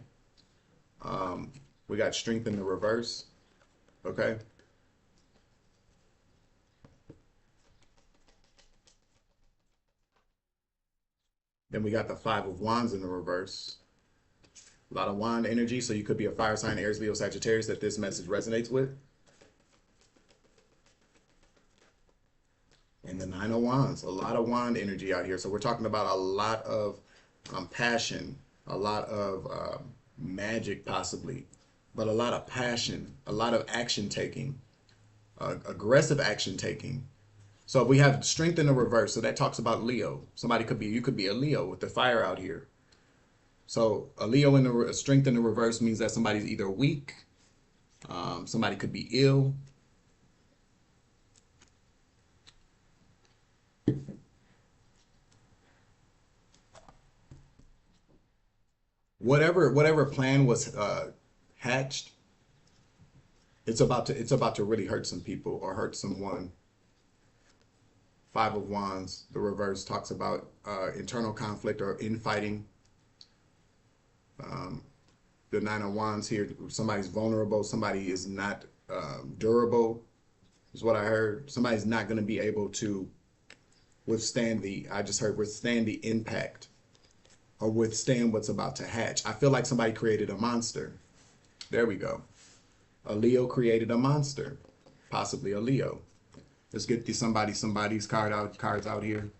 We got strength in the reverse. Okay. Then we got the 5 of Wands in the reverse. A lot of wand energy. So you could be a fire sign, Aries, Leo, Sagittarius, that this message resonates with. And the 9 of Wands, a lot of wand energy out here. So we're talking about a lot of passion, a lot of magic possibly, but a lot of passion, a lot of action taking, aggressive action taking. So we have strength in the reverse. So that talks about Leo. Somebody could be, you could be a Leo with the fire out here. So a Leo in the strength in the reverse means that somebody's either weak, somebody could be ill. Whatever plan was hatched, it's about to really hurt some people or hurt someone. 5 of Wands, the reverse talks about internal conflict or infighting. The 9 of Wands here, somebody's vulnerable, somebody is not durable, is what I heard. Somebody's not going to be able to withstand withstand the impact or withstand what's about to hatch. I feel like somebody created a monster. There we go. A Leo created a monster, possibly a Leo. Let's get somebody's cards out here.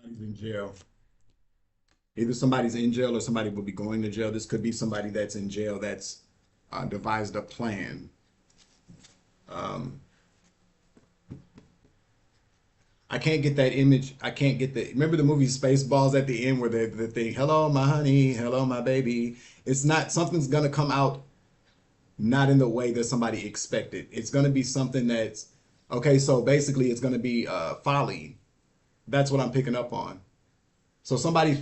Somebody's in jail. Either somebody's in jail or somebody will be going to jail. This could be somebody that's in jail that's devised a plan. I can't get that image. I can't get the. Remember the movie Spaceballs at the end where the thing, hello, my honey, hello, my baby. It's not, something's going to come out not in the way that somebody expected. It's going to be something that's, okay, so basically it's going to be folly. That's what I'm picking up on. So somebody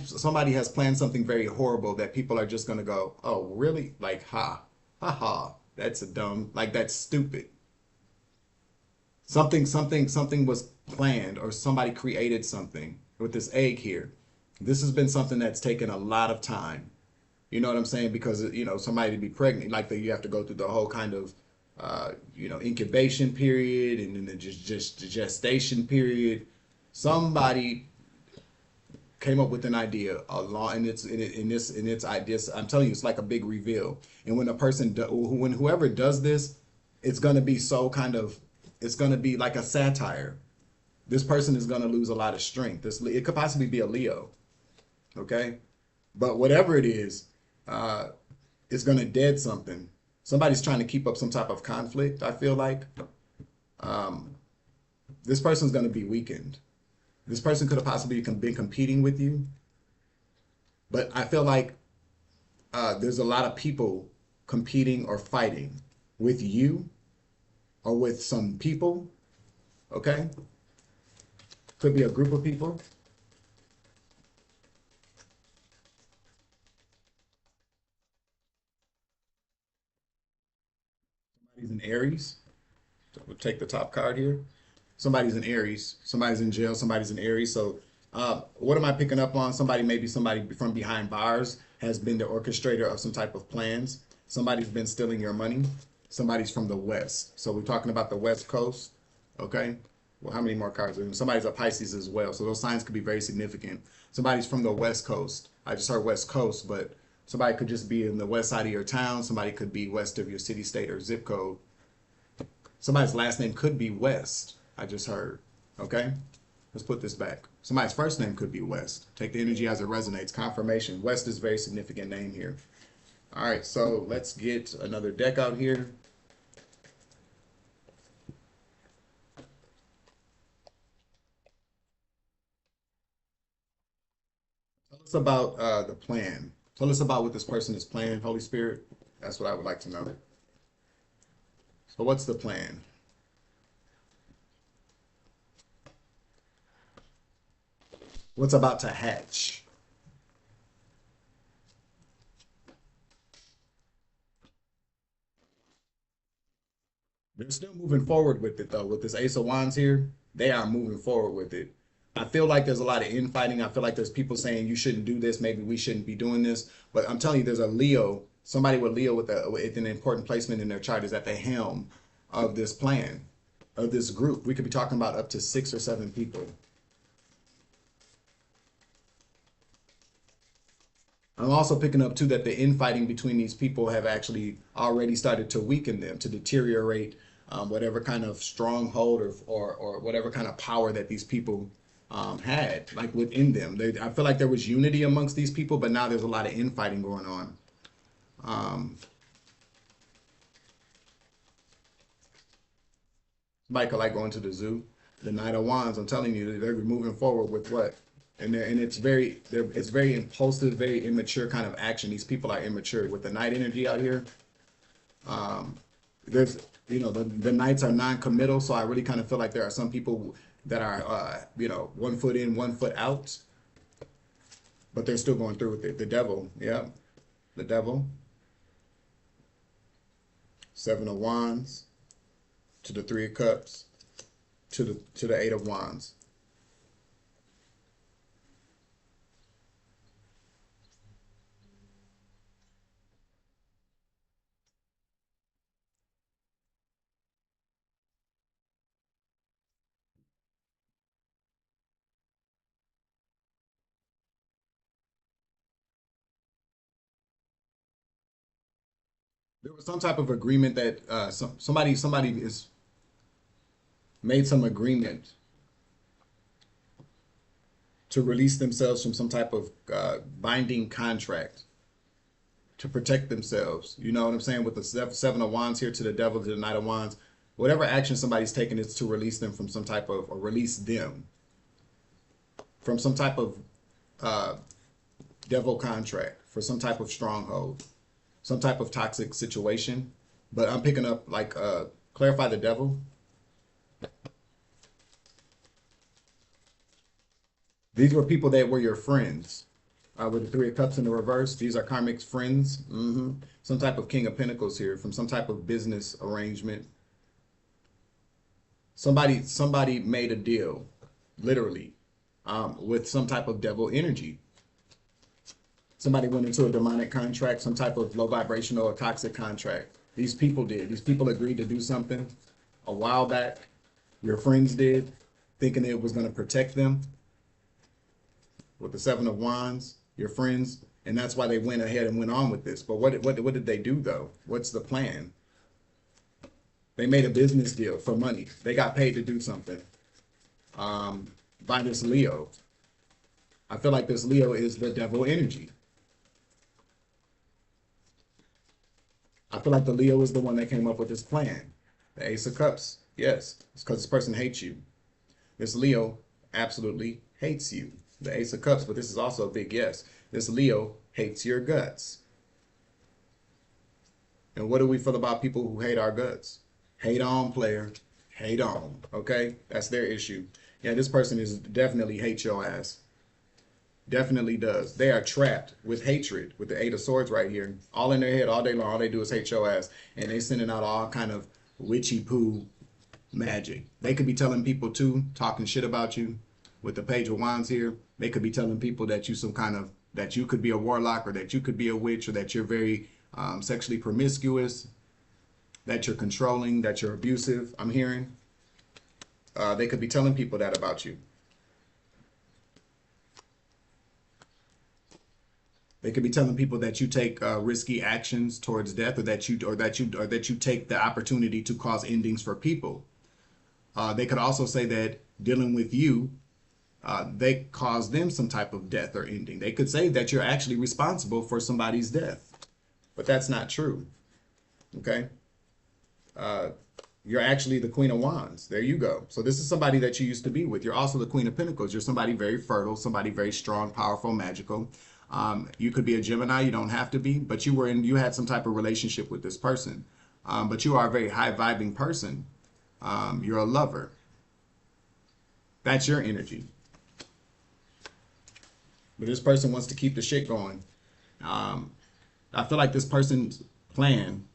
has planned something very horrible that people are just going to go, oh, really? Like, ha, ha, ha. That's a dumb, like, that's stupid. Something was planned or somebody created something with this egg here. This has been something that's taken a lot of time. You know what I'm saying? Because, somebody to be pregnant, like you have to go through the whole kind of, incubation period and then just the gestation period. Somebody came up with an idea and its ideas. I'm telling you, it's like a big reveal. And when when whoever does this, it's going to be so kind of, it's going to be like a satire. This person is going to lose a lot of strength. It could possibly be a Leo. Okay. But whatever it is, it's going to dead something. Somebody's trying to keep up some type of conflict. I feel like this person's going to be weakened. This person could have possibly been competing with you. But I feel like there's a lot of people competing or fighting with you or with some people. Okay? Could be a group of people. Somebody's in Aries. We'll take the top card here. Somebody's in Aries. Somebody's in jail. Somebody's in Aries. So what am I picking up on? Maybe somebody from behind bars has been the orchestrator of some type of plans. Somebody's been stealing your money. Somebody's from the West. So we're talking about the West Coast. Okay. Well, how many more cards? Somebody's a Pisces as well. So those signs could be very significant. Somebody's from the West Coast. I just heard West Coast, but somebody could just be in the west side of your town. Somebody could be west of your city, state, or zip code. Somebody's last name could be West. I just heard. Okay? Let's put this back. Somebody's first name could be West. Take the energy as it resonates. Confirmation. West is a very significant name here. All right, so let's get another deck out here. It's about the plan. Tell us about what this person is planning, Holy Spirit. That's what I would like to know. So what's the plan? What's about to hatch? They're still moving forward with it though. With this Ace of Wands here, they are moving forward with it. I feel like there's a lot of infighting. I feel like there's people saying you shouldn't do this. Maybe we shouldn't be doing this. But I'm telling you, there's a Leo, somebody with Leo with an important placement in their chart is at the helm of this plan, of this group. We could be talking about up to 6 or 7 people. I'm also picking up too that the infighting between these people have actually already started to weaken them, to deteriorate whatever kind of stronghold or whatever kind of power that these people had, like within them. I feel like there was unity amongst these people, but now there's a lot of infighting going on. Somebody could like going to the zoo. The Knight of Wands, I'm telling you, they're moving forward with what? And it's very impulsive, very immature kind of action. These people are immature with the Knight energy out here. There's, the Knights are non-committal, so I really kind of feel like there are some people that are, 1 foot in, 1 foot out, but they're still going through with it. The Devil, yeah, the Devil. 7 of Wands to the 3 of Cups to the 8 of Wands. There was some type of agreement that somebody is made some agreement to release themselves from some type of binding contract to protect themselves. You know what I'm saying? With the 7 of Wands here to the Devil to the Knight of Wands, whatever action somebody's taking is to release them from some type of, or release them from some type of devil contract, for some type of stronghold, some type of toxic situation. But I'm picking up like clarify the Devil. These were people that were your friends. With the 3 of Cups in the reverse, these are karmic friends. Some type of King of Pentacles here from some type of business arrangement. Somebody made a deal, literally, with some type of devil energy. Somebody went into a demonic contract, some type of low vibrational or toxic contract. These people did. These people agreed to do something a while back. Your friends did, thinking it was going to protect them. With the 7 of Wands, your friends, and that's why they went ahead and went on with this. But what did they do though? What's the plan? They made a business deal for money. They got paid to do something by this Leo. I feel like this Leo is the devil energy. I feel like the Leo is the one that came up with this plan. The Ace of Cups, yes, it's because this person hates you. This Leo absolutely hates you. The Ace of Cups, but this is also a big yes. This Leo hates your guts. And what do we feel about people who hate our guts? Hate on, player. Hate on, okay? That's their issue. Yeah, this person is definitely hates your ass. Definitely does. They are trapped with hatred, with the 8 of Swords right here. All in their head all day long. All they do is hate your ass. And they sending out all kind of witchy poo magic. They could be telling people too, talking shit about you. With the Page of Wands here, they could be telling people that you that you could be a warlock, or that you could be a witch, or that you're very sexually promiscuous, that you're controlling, that you're abusive. I'm hearing. They could be telling people that about you. They could be telling people that you take risky actions towards death, or that you take the opportunity to cause endings for people. They could also say that dealing with you, they cause them some type of death or ending. They could say that you're actually responsible for somebody's death, but that's not true. Okay. You're actually the Queen of Wands. There you go. So this is somebody that you used to be with. You're also the Queen of Pentacles. You're somebody very fertile, somebody very strong, powerful, magical. You could be a Gemini. You don't have to be, but you had some type of relationship with this person. But you are a very high vibing person. You're a lover. That's your energy. But this person wants to keep the shit going. Um, I feel like this person's plan,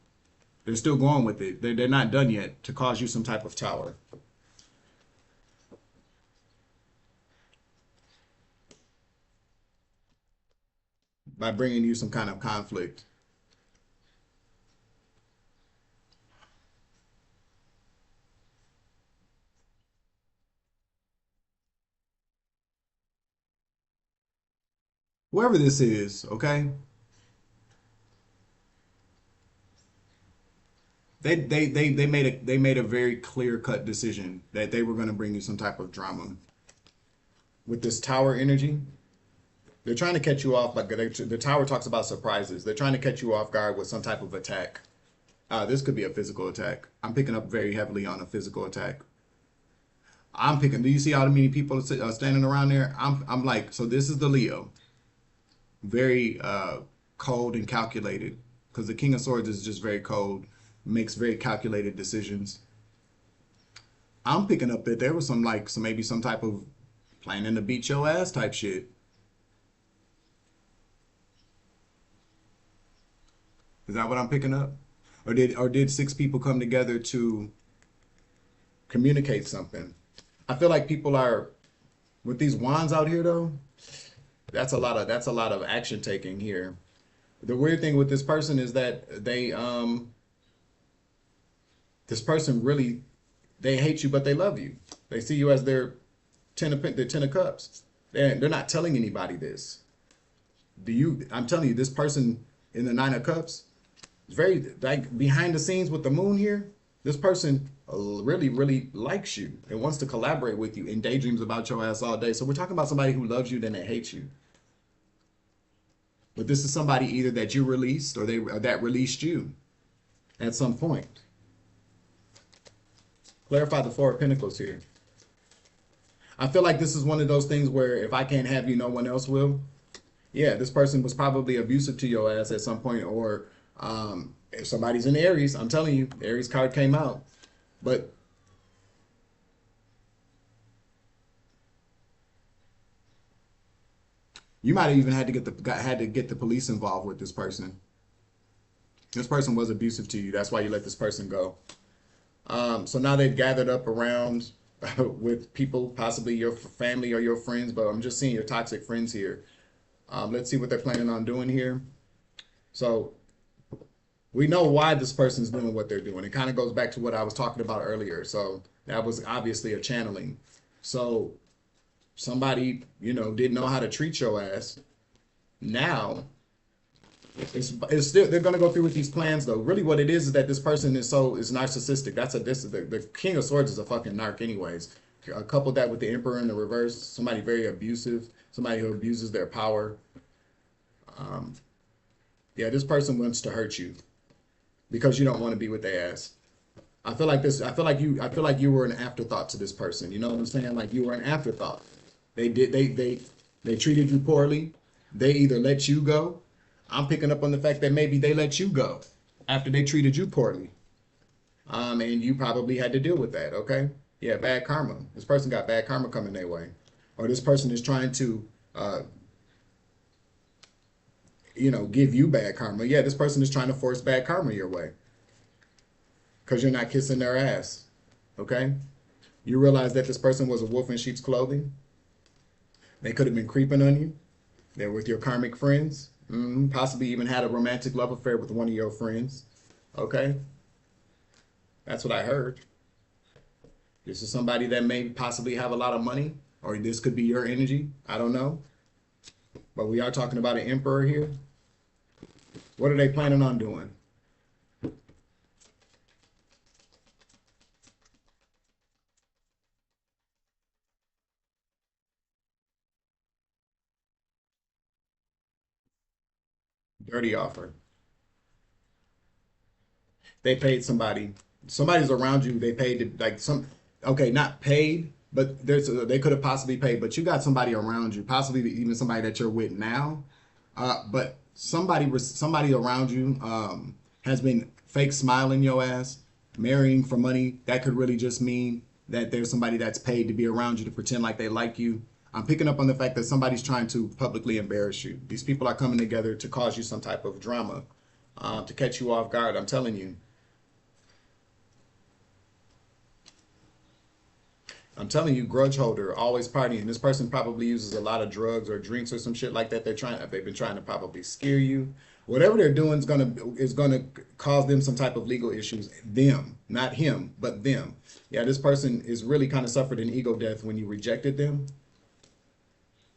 they're still going with it. They're not done yet to cause you some type of tower. By bringing you some kind of conflict. Whoever this is, okay? They made a very clear cut decision that they were going to bring you some type of drama with this tower energy. They're trying to catch you off, but the tower talks about surprises. They're trying to catch you off guard with some type of attack. This could be a physical attack. I'm picking up very heavily on a physical attack. I'm picking. Do you see how many people are standing around there? I'm like, so this is the Leo, very cold and calculated, because the King of Swords is just very cold, makes very calculated decisions. I'm picking up that there was maybe some type of planning to beat your ass type shit. Is that what I'm picking up? Or did six people come together to communicate something? I feel like people are with these wands out here though. That's a lot of action taking here. The weird thing with this person is that this person really, they hate you but they love you. They see you as their 10 of cups. They're not telling anybody this. I'm telling you, this person in the 9 of cups, it's very like behind the scenes with the moon here. This person really, really likes you and wants to collaborate with you and daydreams about your ass all day. So we're talking about somebody who loves you, then they hate you. But this is somebody either that you released or that released you at some point. Clarify the Four of Pentacles here. I feel like this is one of those things where if I can't have you, no one else will. Yeah, this person was probably abusive to your ass at some point, or if somebody's in Aries, I'm telling you, Aries card came out. But you might have even had to get the police involved with this person. This person was abusive to you. That's why you let this person go. So now they've gathered up around with people, possibly your family or your friends, but I'm just seeing your toxic friends here. Let's see what they're planning on doing here. So we know why this person's doing what they're doing. It kind of goes back to what I was talking about earlier. So that was obviously a channeling. So somebody, didn't know how to treat your ass. Now it's still, they're gonna go through with these plans though. Really what it is that this person is narcissistic. This is the King of Swords is a fucking narc anyways. Couple that with the Emperor in the reverse, somebody very abusive, somebody who abuses their power. Yeah, this person wants to hurt you because you don't want to be with their ass. I feel like you were an afterthought to this person. You know what I'm saying? Like you were an afterthought. They treated you poorly. They either let you go. I'm picking up on the fact that maybe they let you go after they treated you poorly. And you probably had to deal with that, okay? Yeah, bad karma. This person got bad karma coming their way. Or this person is trying to give you bad karma. Yeah, this person is trying to force bad karma your way. Because you're not kissing their ass. Okay? You realize that this person was a wolf in sheep's clothing. They could have been creeping on you. They're with your karmic friends. Possibly even had a romantic love affair with one of your friends. Okay? That's what I heard. This is somebody that may possibly have a lot of money, or this could be your energy. I don't know. But we are talking about an emperor here. What are they planning on doing? Dirty offer. They paid somebody Somebody's around you. They paid to like some. Okay, not paid, but they could have possibly paid. But you got somebody around you, possibly even somebody that you're with now. But somebody around you has been fake smiling your ass, marrying for money. That could really just mean that there's somebody that's paid to be around you to pretend like they like you. I'm picking up on the fact that somebody's trying to publicly embarrass you. These people are coming together to cause you some type of drama, to catch you off guard. I'm telling you. I'm telling you, grudge holder, always partying. This person probably uses a lot of drugs or drinks or some shit like that. They've been trying to probably scare you. Whatever they're doing is gonna cause them some type of legal issues. Them, not him, but them. Yeah, this person is really kind of suffered an ego death when you rejected them.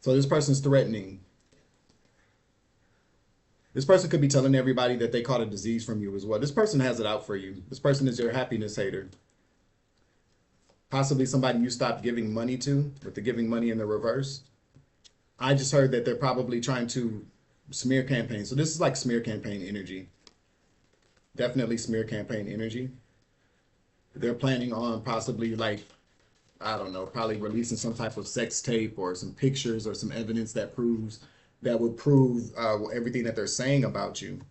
So this person's threatening. This person could be telling everybody that they caught a disease from you as well. This person has it out for you. This person is your happiness hater. Possibly somebody you stopped giving money to, with the giving money in the reverse. I just heard that they're probably trying to smear campaign. So this is like smear campaign energy. Definitely smear campaign energy. They're planning on possibly like, I don't know, probably releasing some type of sex tape or some pictures or some evidence that would prove everything that they're saying about you.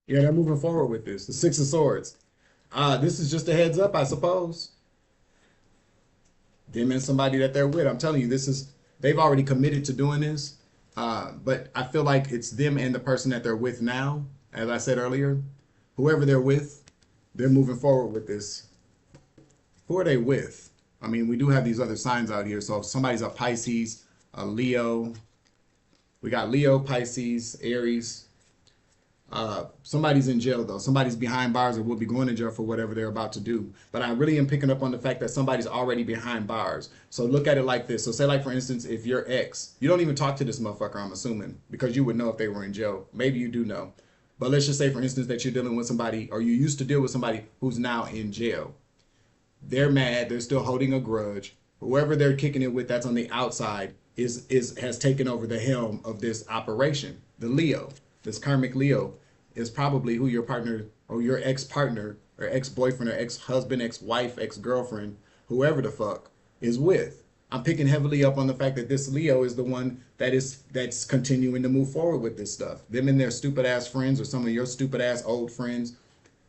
Yeah, they're moving forward with this. The Six of Swords. This is just a heads up, I suppose. Them and somebody that they're with. I'm telling you, they've already committed to doing this. But I feel like it's them and the person that they're with now. As I said earlier, whoever they're with, they're moving forward with this. Who are they with? I mean, we do have these other signs out here. So if somebody's a Pisces, a Leo. We got Leo, Pisces, Aries. Somebody's in jail though. Somebody's behind bars or will be going to jail for whatever they're about to do. But I really am picking up on the fact that somebody's already behind bars. So look at it like this. So say like for instance, if your ex, you don't even talk to this motherfucker, I'm assuming, because you would know if they were in jail. Maybe you do know. But let's just say for instance that you're dealing with somebody, or you used to deal with somebody who's now in jail. They're mad, they're still holding a grudge. Whoever they're kicking it with that's on the outside has taken over the helm of this operation. The Leo, this karmic Leo, is probably who your partner or your ex-partner or ex-boyfriend or ex-husband, ex-wife, ex-girlfriend, whoever the fuck is with. I'm picking heavily up on the fact that this Leo is the one that's continuing to move forward with this stuff. Them and their stupid ass friends or some of your stupid ass old friends.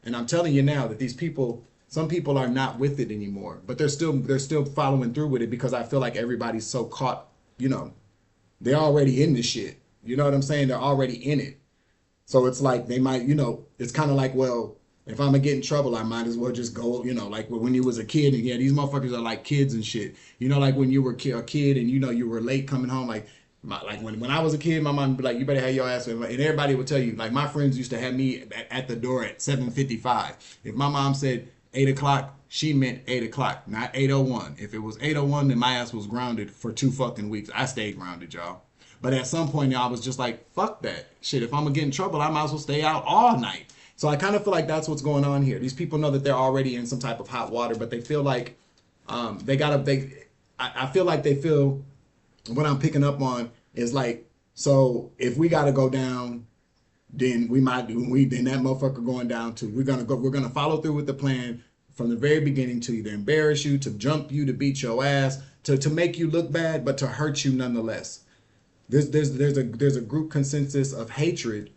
And I'm telling you now that these people, some people are not with it anymore, but they're still following through with it because I feel like everybody's so caught, they're already in this shit. You know what I'm saying? They're already in it. So it's like they might, it's kind of like, well, if I'm gonna get in trouble, I might as well just go, like when you was a kid and yeah, these motherfuckers are like kids and shit. Like when you were a kid and you were late coming home, like when I was a kid, my mom would be like, you better have your ass, and everybody would tell you, like my friends used to have me at the door at 7:55. If my mom said 8 o'clock, she meant 8 o'clock, not 8:01. If it was 8:01, then my ass was grounded for 2 fucking weeks. I stayed grounded, y'all. But at some point, I was just like, fuck that shit. If I'm gonna get in trouble, I might as well stay out all night. So I kind of feel like that's what's going on here. These people know that they're already in some type of hot water, but they feel like I feel like they feel what I'm picking up on is like, so if we gotta go down, then then that motherfucker going down too. We're gonna follow through with the plan from the very beginning to either embarrass you, to jump you, to beat your ass, to make you look bad, but to hurt you nonetheless. There's a group consensus of hatred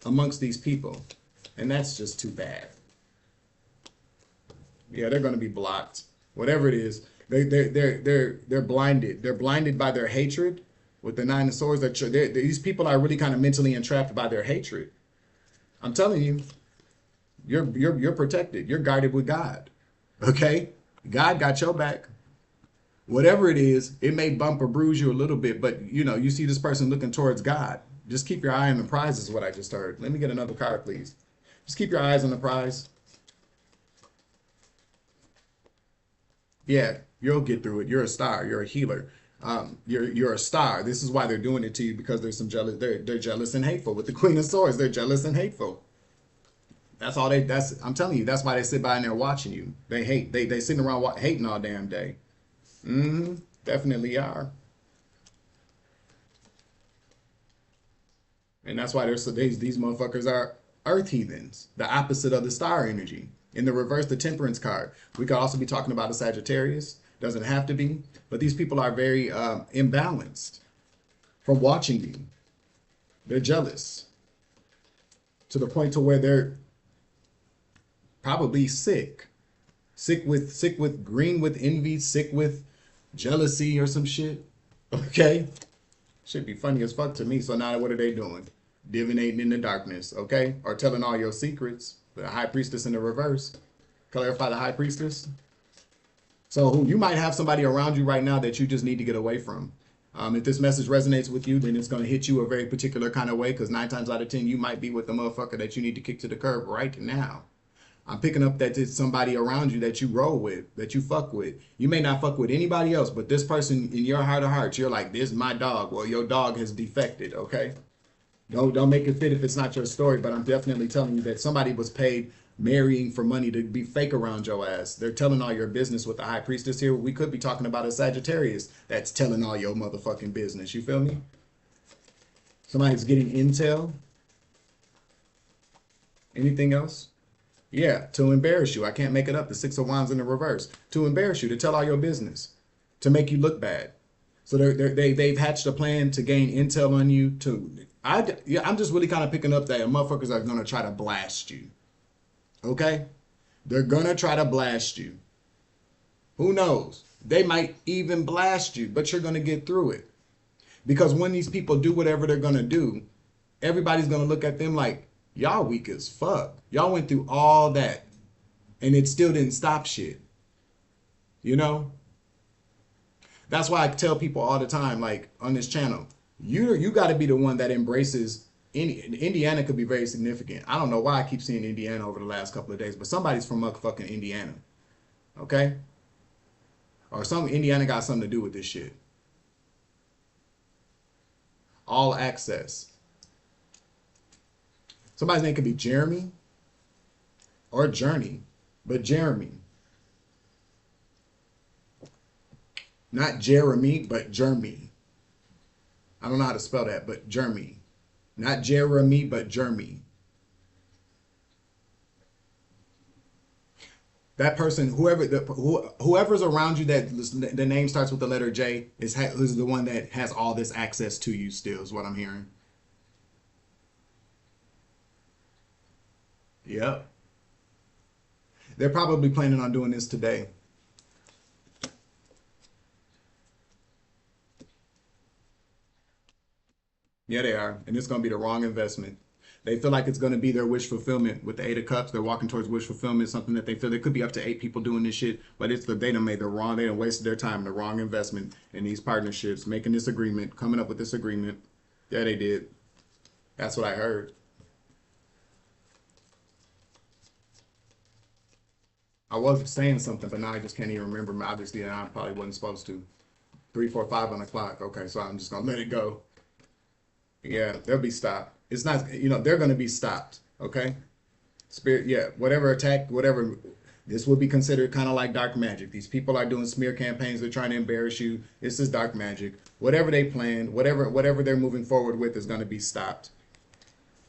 amongst these people, and that's just too bad. Yeah, they're gonna be blocked. Whatever it is, they're blinded. They're blinded by their hatred. With the Nine of Swords, these people are really kind of mentally entrapped by their hatred. I'm telling you, you're protected. You're guarded with God. Okay, God got your back. Whatever it is, it may bump or bruise you a little bit, but you see this person looking towards God. Just keep your eye on the prize is what I just heard. Let me get another card, please. Just keep your eyes on the prize. Yeah, you'll get through it. You're a star. You're a healer. You're a star. This is why they're doing it to you, because there's some jealous. They're jealous and hateful. With the Queen of Swords, they're jealous and hateful. I'm telling you, that's why they sit by and they're watching you. They hate. They sitting around hating all damn day. Definitely are. And that's why these motherfuckers are earth heathens, the opposite of the star energy. In the reverse, the temperance card. We could also be talking about a Sagittarius. Doesn't have to be. But these people are very imbalanced from watching you. They're jealous to the point to where they're probably sick. Sick with green with envy, sick with jealousy or some shit. Okay? Should be funny as fuck to me. So now what are they doing? Divinating in the darkness, okay? Or telling all your secrets. The high priestess in the reverse. Clarify the high priestess. So you might have somebody around you right now that you just need to get away from. If this message resonates with you, then it's going to hit you a very particular kind of way, because 9 times out of 10, you might be with the motherfucker that you need to kick to the curb right now. I'm picking up that it's somebody around you that you roll with, that you fuck with. You may not fuck with anybody else, but this person in your heart of hearts, you're like, this is my dog. Well, your dog has defected, okay? Don't make it fit if it's not your story, but I'm definitely telling you that somebody was paid marrying for money to be fake around your ass. They're telling all your business with the high priestess here. We could be talking about a Sagittarius that's telling all your motherfucking business. You feel me? Somebody's getting intel. Anything else? Yeah, to embarrass you. I can't make it up. The 6 of Wands in the reverse. To embarrass you, to tell all your business, to make you look bad. So they've hatched a plan to gain intel on you. I'm just really kind of picking up that motherfuckers are going to try to blast you. Okay? They're going to try to blast you. Who knows? They might even blast you, but you're going to get through it. Because when these people do whatever they're going to do, everybody's going to look at them like, y'all weak as fuck. Y'all went through all that, and it still didn't stop shit. You know? That's why I tell people all the time, like on this channel, you got to be the one that embraces. Indiana could be very significant. I don't know why I keep seeing Indiana over the last couple of days, but somebody's from motherfucking Indiana. Okay? Or Indiana got something to do with this shit. All access. Somebody's name could be Jeremy or Journey, but Jeremy. Not Jeremy, but Jeremy. I don't know how to spell that, but Jeremy. Not Jeremy, but Jeremy. That person, whoever's around you that the name starts with the letter J is the one that has all this access to you still, is what I'm hearing. Yep. They're probably planning on doing this today. Yeah, they are. And it's going to be the wrong investment. They feel like it's going to be their wish fulfillment with the 8 of Cups. They're walking towards wish fulfillment, something that they feel there could be up to 8 people doing this shit, but they done wasted their time, the wrong investment in these partnerships, making this agreement, coming up with this agreement. Yeah, they did. That's what I heard. I was saying something, but now I just can't even remember. Obviously, I probably wasn't supposed to. 3, 4, 5 on the clock. Okay, so I'm just going to let it go. Yeah, they'll be stopped. It's not, they're going to be stopped. Okay? Spirit, yeah, whatever attack, whatever, this would be considered kind of like dark magic. These people are doing smear campaigns. They're trying to embarrass you. This is dark magic. Whatever they planned, whatever they're moving forward with is going to be stopped.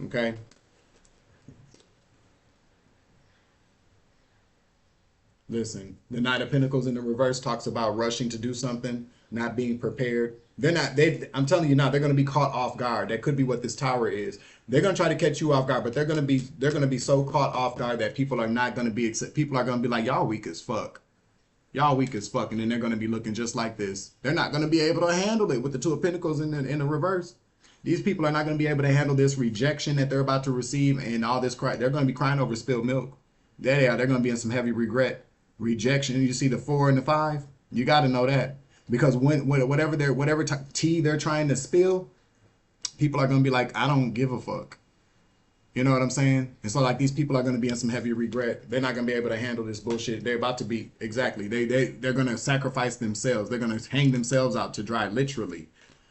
Okay? Listen, the Knight of Pentacles in the reverse talks about rushing to do something, not being prepared. I'm telling you now, they're going to be caught off guard. That could be what this tower is. They're going to try to catch you off guard, but they're going to be so caught off guard that people are going to be like, y'all weak as fuck. Y'all weak as fuck. And then they're going to be looking just like this. They're not going to be able to handle it with the 2 of Pentacles in the reverse. These people are not going to be able to handle this rejection that they're about to receive and all this cry. They're going to be crying over spilled milk. There they are. They're going to be in some heavy regret. Rejection. You see the 4 and the 5. You got to know that, because whatever tea they're trying to spill, people are going to be like, I don't give a fuck. You know what I'm saying? And so like these people are going to be in some heavy regret. They're not going to be able to handle this bullshit. They're about to be they're going to sacrifice themselves. They're going to hang themselves out to dry, literally.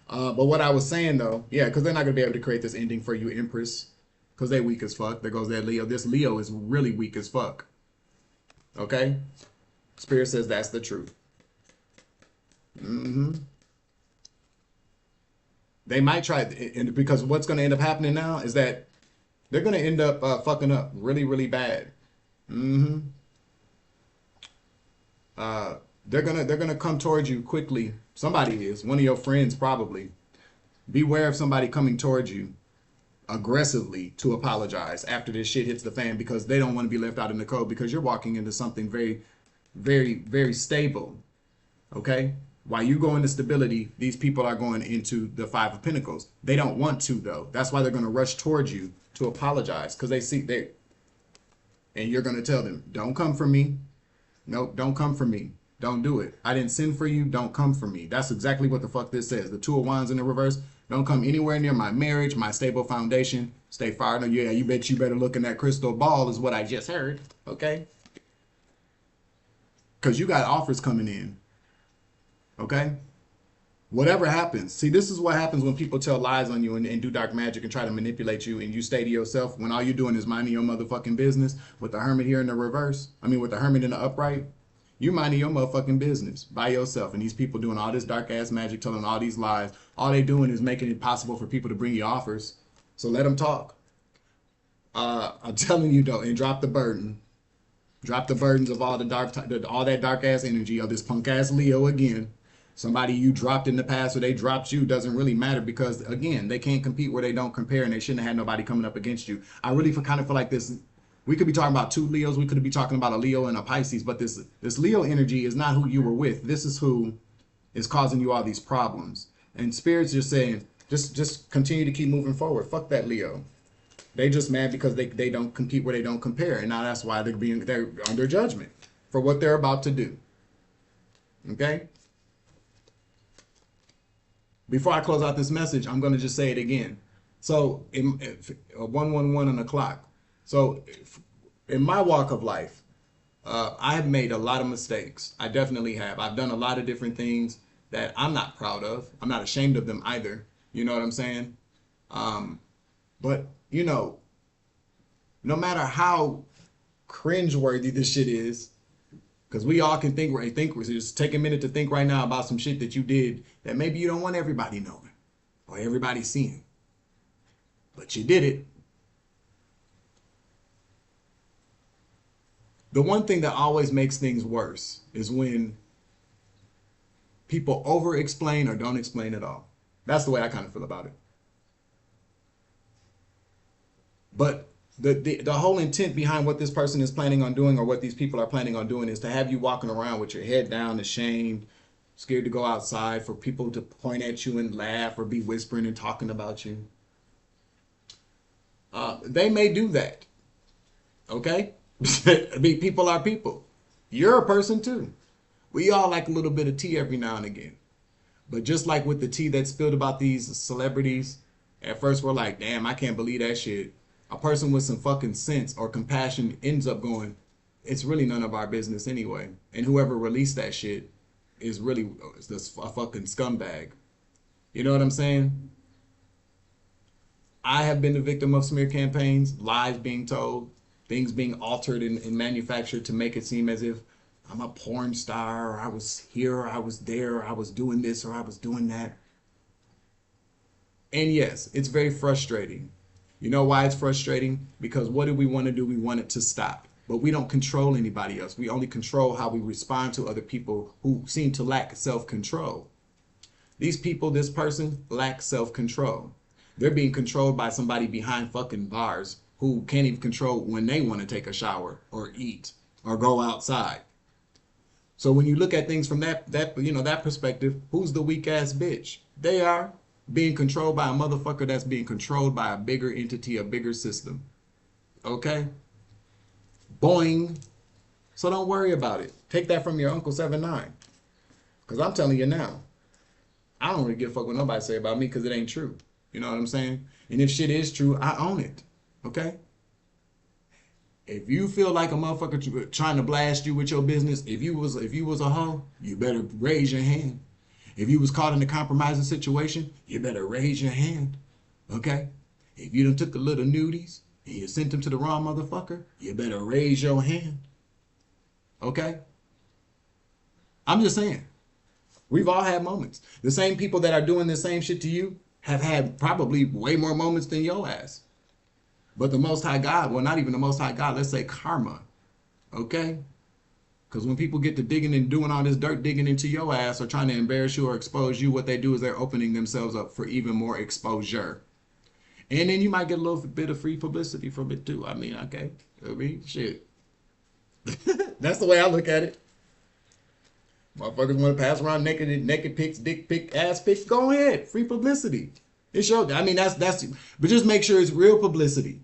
But what I was saying though, yeah, because they're not going to be able to create this ending for you, Empress, because they're weak as fuck. There goes that Leo. This Leo is really weak as fuck. Okay? Spirit says that's the truth. They They might try, and because what's going to end up happening now is that they're going to end up fucking up really, really bad. They're gonna come towards you quickly. Somebody is, one of your friends probably. Beware of somebody coming towards you aggressively to apologize after this shit hits the fan, because they don't want to be left out in the cold, because you're walking into something very, very, very stable. Okay? While you go into stability, these people are going into the Five of Pentacles. They don't want to, though. That's why they're going to rush towards you to apologize, because they see and you're going to tell them, don't come for me. Nope, don't come for me. Don't do it. I didn't send for you. Don't come for me. That's exactly what the fuck this says. The Two of Wands in the reverse. Don't come anywhere near my marriage, my stable foundation. Stay far. No, yeah, you bet you better look in that crystal ball is what I just heard. Okay? Because you got offers coming in. Okay? Whatever happens. See, this is what happens when people tell lies on you and do dark magic and try to manipulate you, and you stay to yourself when all you're doing is minding your motherfucking business. With the Hermit here in the reverse. I mean, with the Hermit in the upright. You minding your motherfucking business by yourself. And these people doing all this dark ass magic, telling all these lies. All they doing is making it possible for people to bring you offers. So let them talk. I'm telling you though, and drop the burden. Drop the burdens of all that dark ass energy of this punk ass Leo again. Somebody you dropped in the past or they dropped you doesn't really matter, because again, they can't compete where they don't compare, and they shouldn't have had nobody coming up against you. I really kind of feel like this. We could be talking about two Leos. We could be talking about a Leo and a Pisces, but this Leo energy is not who you were with. This is who is causing you all these problems. And Spirit's just saying, just continue to keep moving forward. Fuck that Leo. They just mad because they don't compete where they don't compare, and now that's why they're under judgment for what they're about to do. Okay. Before I close out this message, I'm going to just say it again. So, 111 on the clock. So, in my walk of life, I have made a lot of mistakes. I definitely have. I've done a lot of different things that I'm not proud of. I'm not ashamed of them either. You know what I'm saying? But, you know, no matter how cringeworthy this shit is, because we all can think, just take a minute to think right now about some shit that you did that maybe you don't want everybody knowing or everybody seeing. But you did it. The one thing that always makes things worse is when people over-explain or don't explain at all. That's the way I kind of feel about it. But the whole intent behind what this person is planning on doing, or what these people are planning on doing, is to have you walking around with your head down, ashamed, scared to go outside, for people to point at you and laugh or be whispering and talking about you. They may do that. Okay? I mean, people are people. You're a person too. We all like a little bit of tea every now and again. But just like with the tea that spilled about these celebrities, at first we're like, damn, I can't believe that shit. A person with some fucking sense or compassion ends up going, it's really none of our business anyway. And whoever released that shit is really just a fucking scumbag. You know what I'm saying? I have been the victim of smear campaigns, lies being told, things being altered and manufactured to make it seem as if I'm a porn star, or I was here, or I was there, or I was doing this, or I was doing that. And yes, it's very frustrating. You know why it's frustrating? Because what do we want to do? We want it to stop. But we don't control anybody else. We only control how we respond to other people who seem to lack self-control. These people, this person, lacks self-control. They're being controlled by somebody behind fucking bars who can't even control when they want to take a shower or eat or go outside. So when you look at things from that perspective, who's the weak ass bitch? They are being controlled by a motherfucker that's being controlled by a bigger entity, a bigger system. Okay? Boing. So don't worry about it. Take that from your Uncle 7-9. Because I'm telling you now, I don't really give a fuck what nobody say about me, because it ain't true. You know what I'm saying? And if shit is true, I own it. Okay? If you feel like a motherfucker trying to blast you with your business, if you was a hoe, you better raise your hand. If you was caught in a compromising situation, you better raise your hand. Okay? If you done took a little nudies and you sent them to the wrong motherfucker, you better raise your hand. Okay? I'm just saying. We've all had moments. The same people that are doing the same shit to you, have had probably way more moments than your ass. But the Most High God, well, not even the Most High God, let's say karma, okay? Because when people get to digging and doing all this dirt digging into your ass or trying to embarrass you or expose you, what they do is they're opening themselves up for even more exposure. And then you might get a little bit of free publicity from it too. I mean, okay. I mean, shit. That's the way I look at it. Motherfuckers want to pass around naked pics, dick pic, ass pics. Go ahead. Free publicity. It showed. I mean, that's, but just make sure it's real publicity.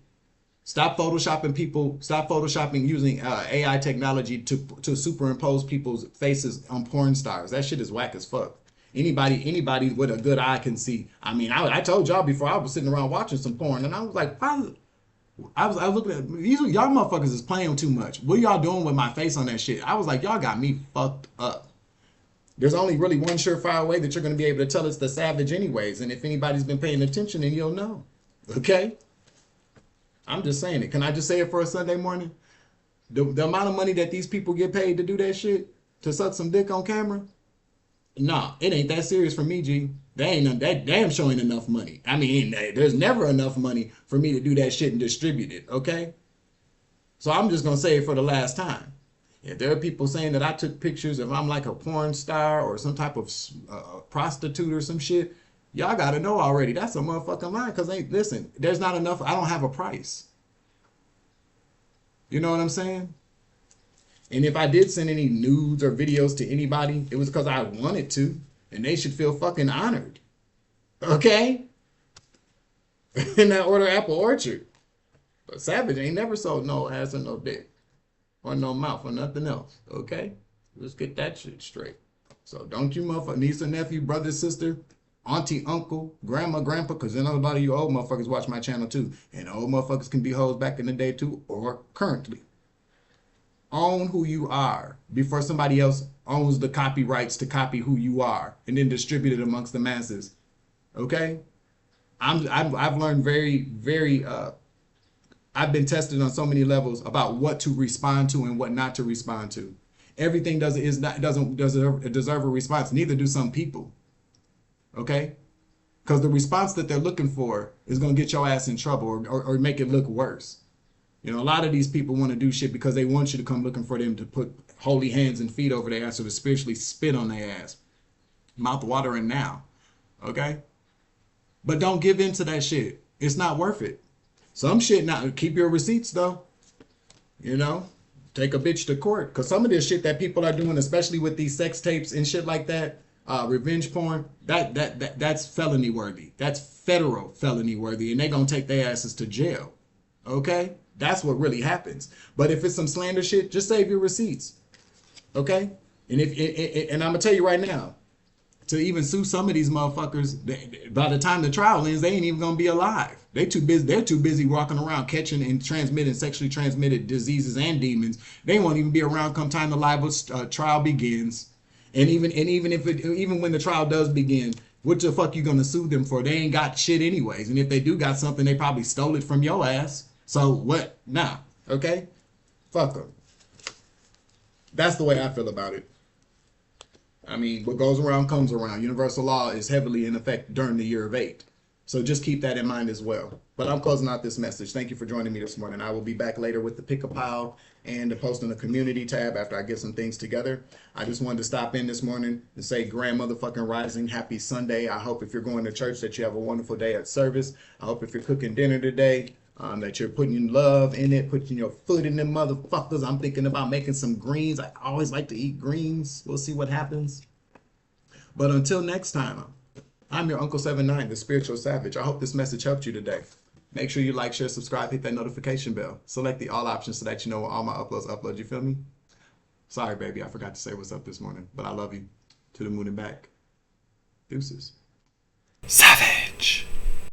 Stop photoshopping people. Stop photoshopping using AI technology to superimpose people's faces on porn stars. That shit is whack as fuck. Anybody with a good eye can see. I mean, I told y'all before, I was sitting around watching some porn and I was like, I was looking at these, y'all motherfuckers is playing too much. What y'all doing with my face on that shit? I was like, y'all got me fucked up. There's only really one surefire way that you're going to be able to tell it's the savage anyways. And if anybody's been paying attention, then you'll know. Okay? I'm just saying it. Can I just say it for a Sunday morning? The amount of money that these people get paid to do that shit, to suck some dick on camera, nah, it ain't that serious for me, G. That damn sure ain't enough money. I mean, there's never enough money for me to do that shit and distribute it, okay? So I'm just going to say it for the last time. If there are people saying that I took pictures, if I'm like a porn star or some type of prostitute or some shit, y'all got to know already. That's a motherfucking lie. Because, listen, there's not enough. I don't have a price. You know what I'm saying? And if I did send any nudes or videos to anybody, it was because I wanted to. And they should feel fucking honored. Okay? In that order, Apple Orchard. But Savage ain't never sold no ass or no dick. Or no mouth or nothing else. Okay? Let's get that shit straight. So don't you motherfucker, niece or nephew, brother, sister, auntie, uncle, grandma, grandpa, because then a lot of you old motherfuckers watch my channel too. And old motherfuckers can be hoes back in the day too, or currently. Own who you are before somebody else owns the copyrights to copy who you are and then distribute it amongst the masses. Okay? I've learned I've been tested on so many levels about what to respond to and what not to respond to. Everything doesn't deserve a response. Neither do some people. Okay? Because the response that they're looking for is going to get your ass in trouble or make it look worse. You know, a lot of these people want to do shit because they want you to come looking for them to put holy hands and feet over their ass or to spiritually spit on their ass. Mouth watering now. Okay? But don't give in to that shit. It's not worth it. Some shit, now keep your receipts though. You know, take a bitch to court. Because some of this shit that people are doing, especially with these sex tapes and shit like that, revenge porn, that's felony worthy. That's federal felony worthy. And they gonna take their asses to jail. Okay? That's what really happens. But if it's some slander shit, just save your receipts. Okay? And and I'm gonna tell you right now, to even sue some of these motherfuckers, by the time the trial ends, they ain't even gonna be alive. They're too busy walking around catching and transmitting sexually transmitted diseases and demons. They won't even be around come time the liable trial begins. And even when the trial does begin, what the fuck you gonna sue them for? They ain't got shit anyways. And if they do got something, they probably stole it from your ass. So what? Nah. Okay? Fuck them. That's the way I feel about it. I mean, what goes around comes around. Universal law is heavily in effect during the year of 8. So just keep that in mind as well. But I'm closing out this message. Thank you for joining me this morning. I will be back later with the pick a pile and the post in the community tab after I get some things together. I just wanted to stop in this morning and say grand motherfucking rising. Happy Sunday. I hope if you're going to church that you have a wonderful day at service. I hope if you're cooking dinner today, that you're putting love in it, putting your foot in them motherfuckers. I'm thinking about making some greens. I always like to eat greens. We'll see what happens. But until next time, I'm your Uncle 79, the Spiritual Savage. I hope this message helped you today. Make sure you like, share, subscribe, hit that notification bell. Select the all options so that you know when all my uploads, you feel me? Sorry, baby, I forgot to say what's up this morning, but I love you. To the moon and back. Deuces. Savage.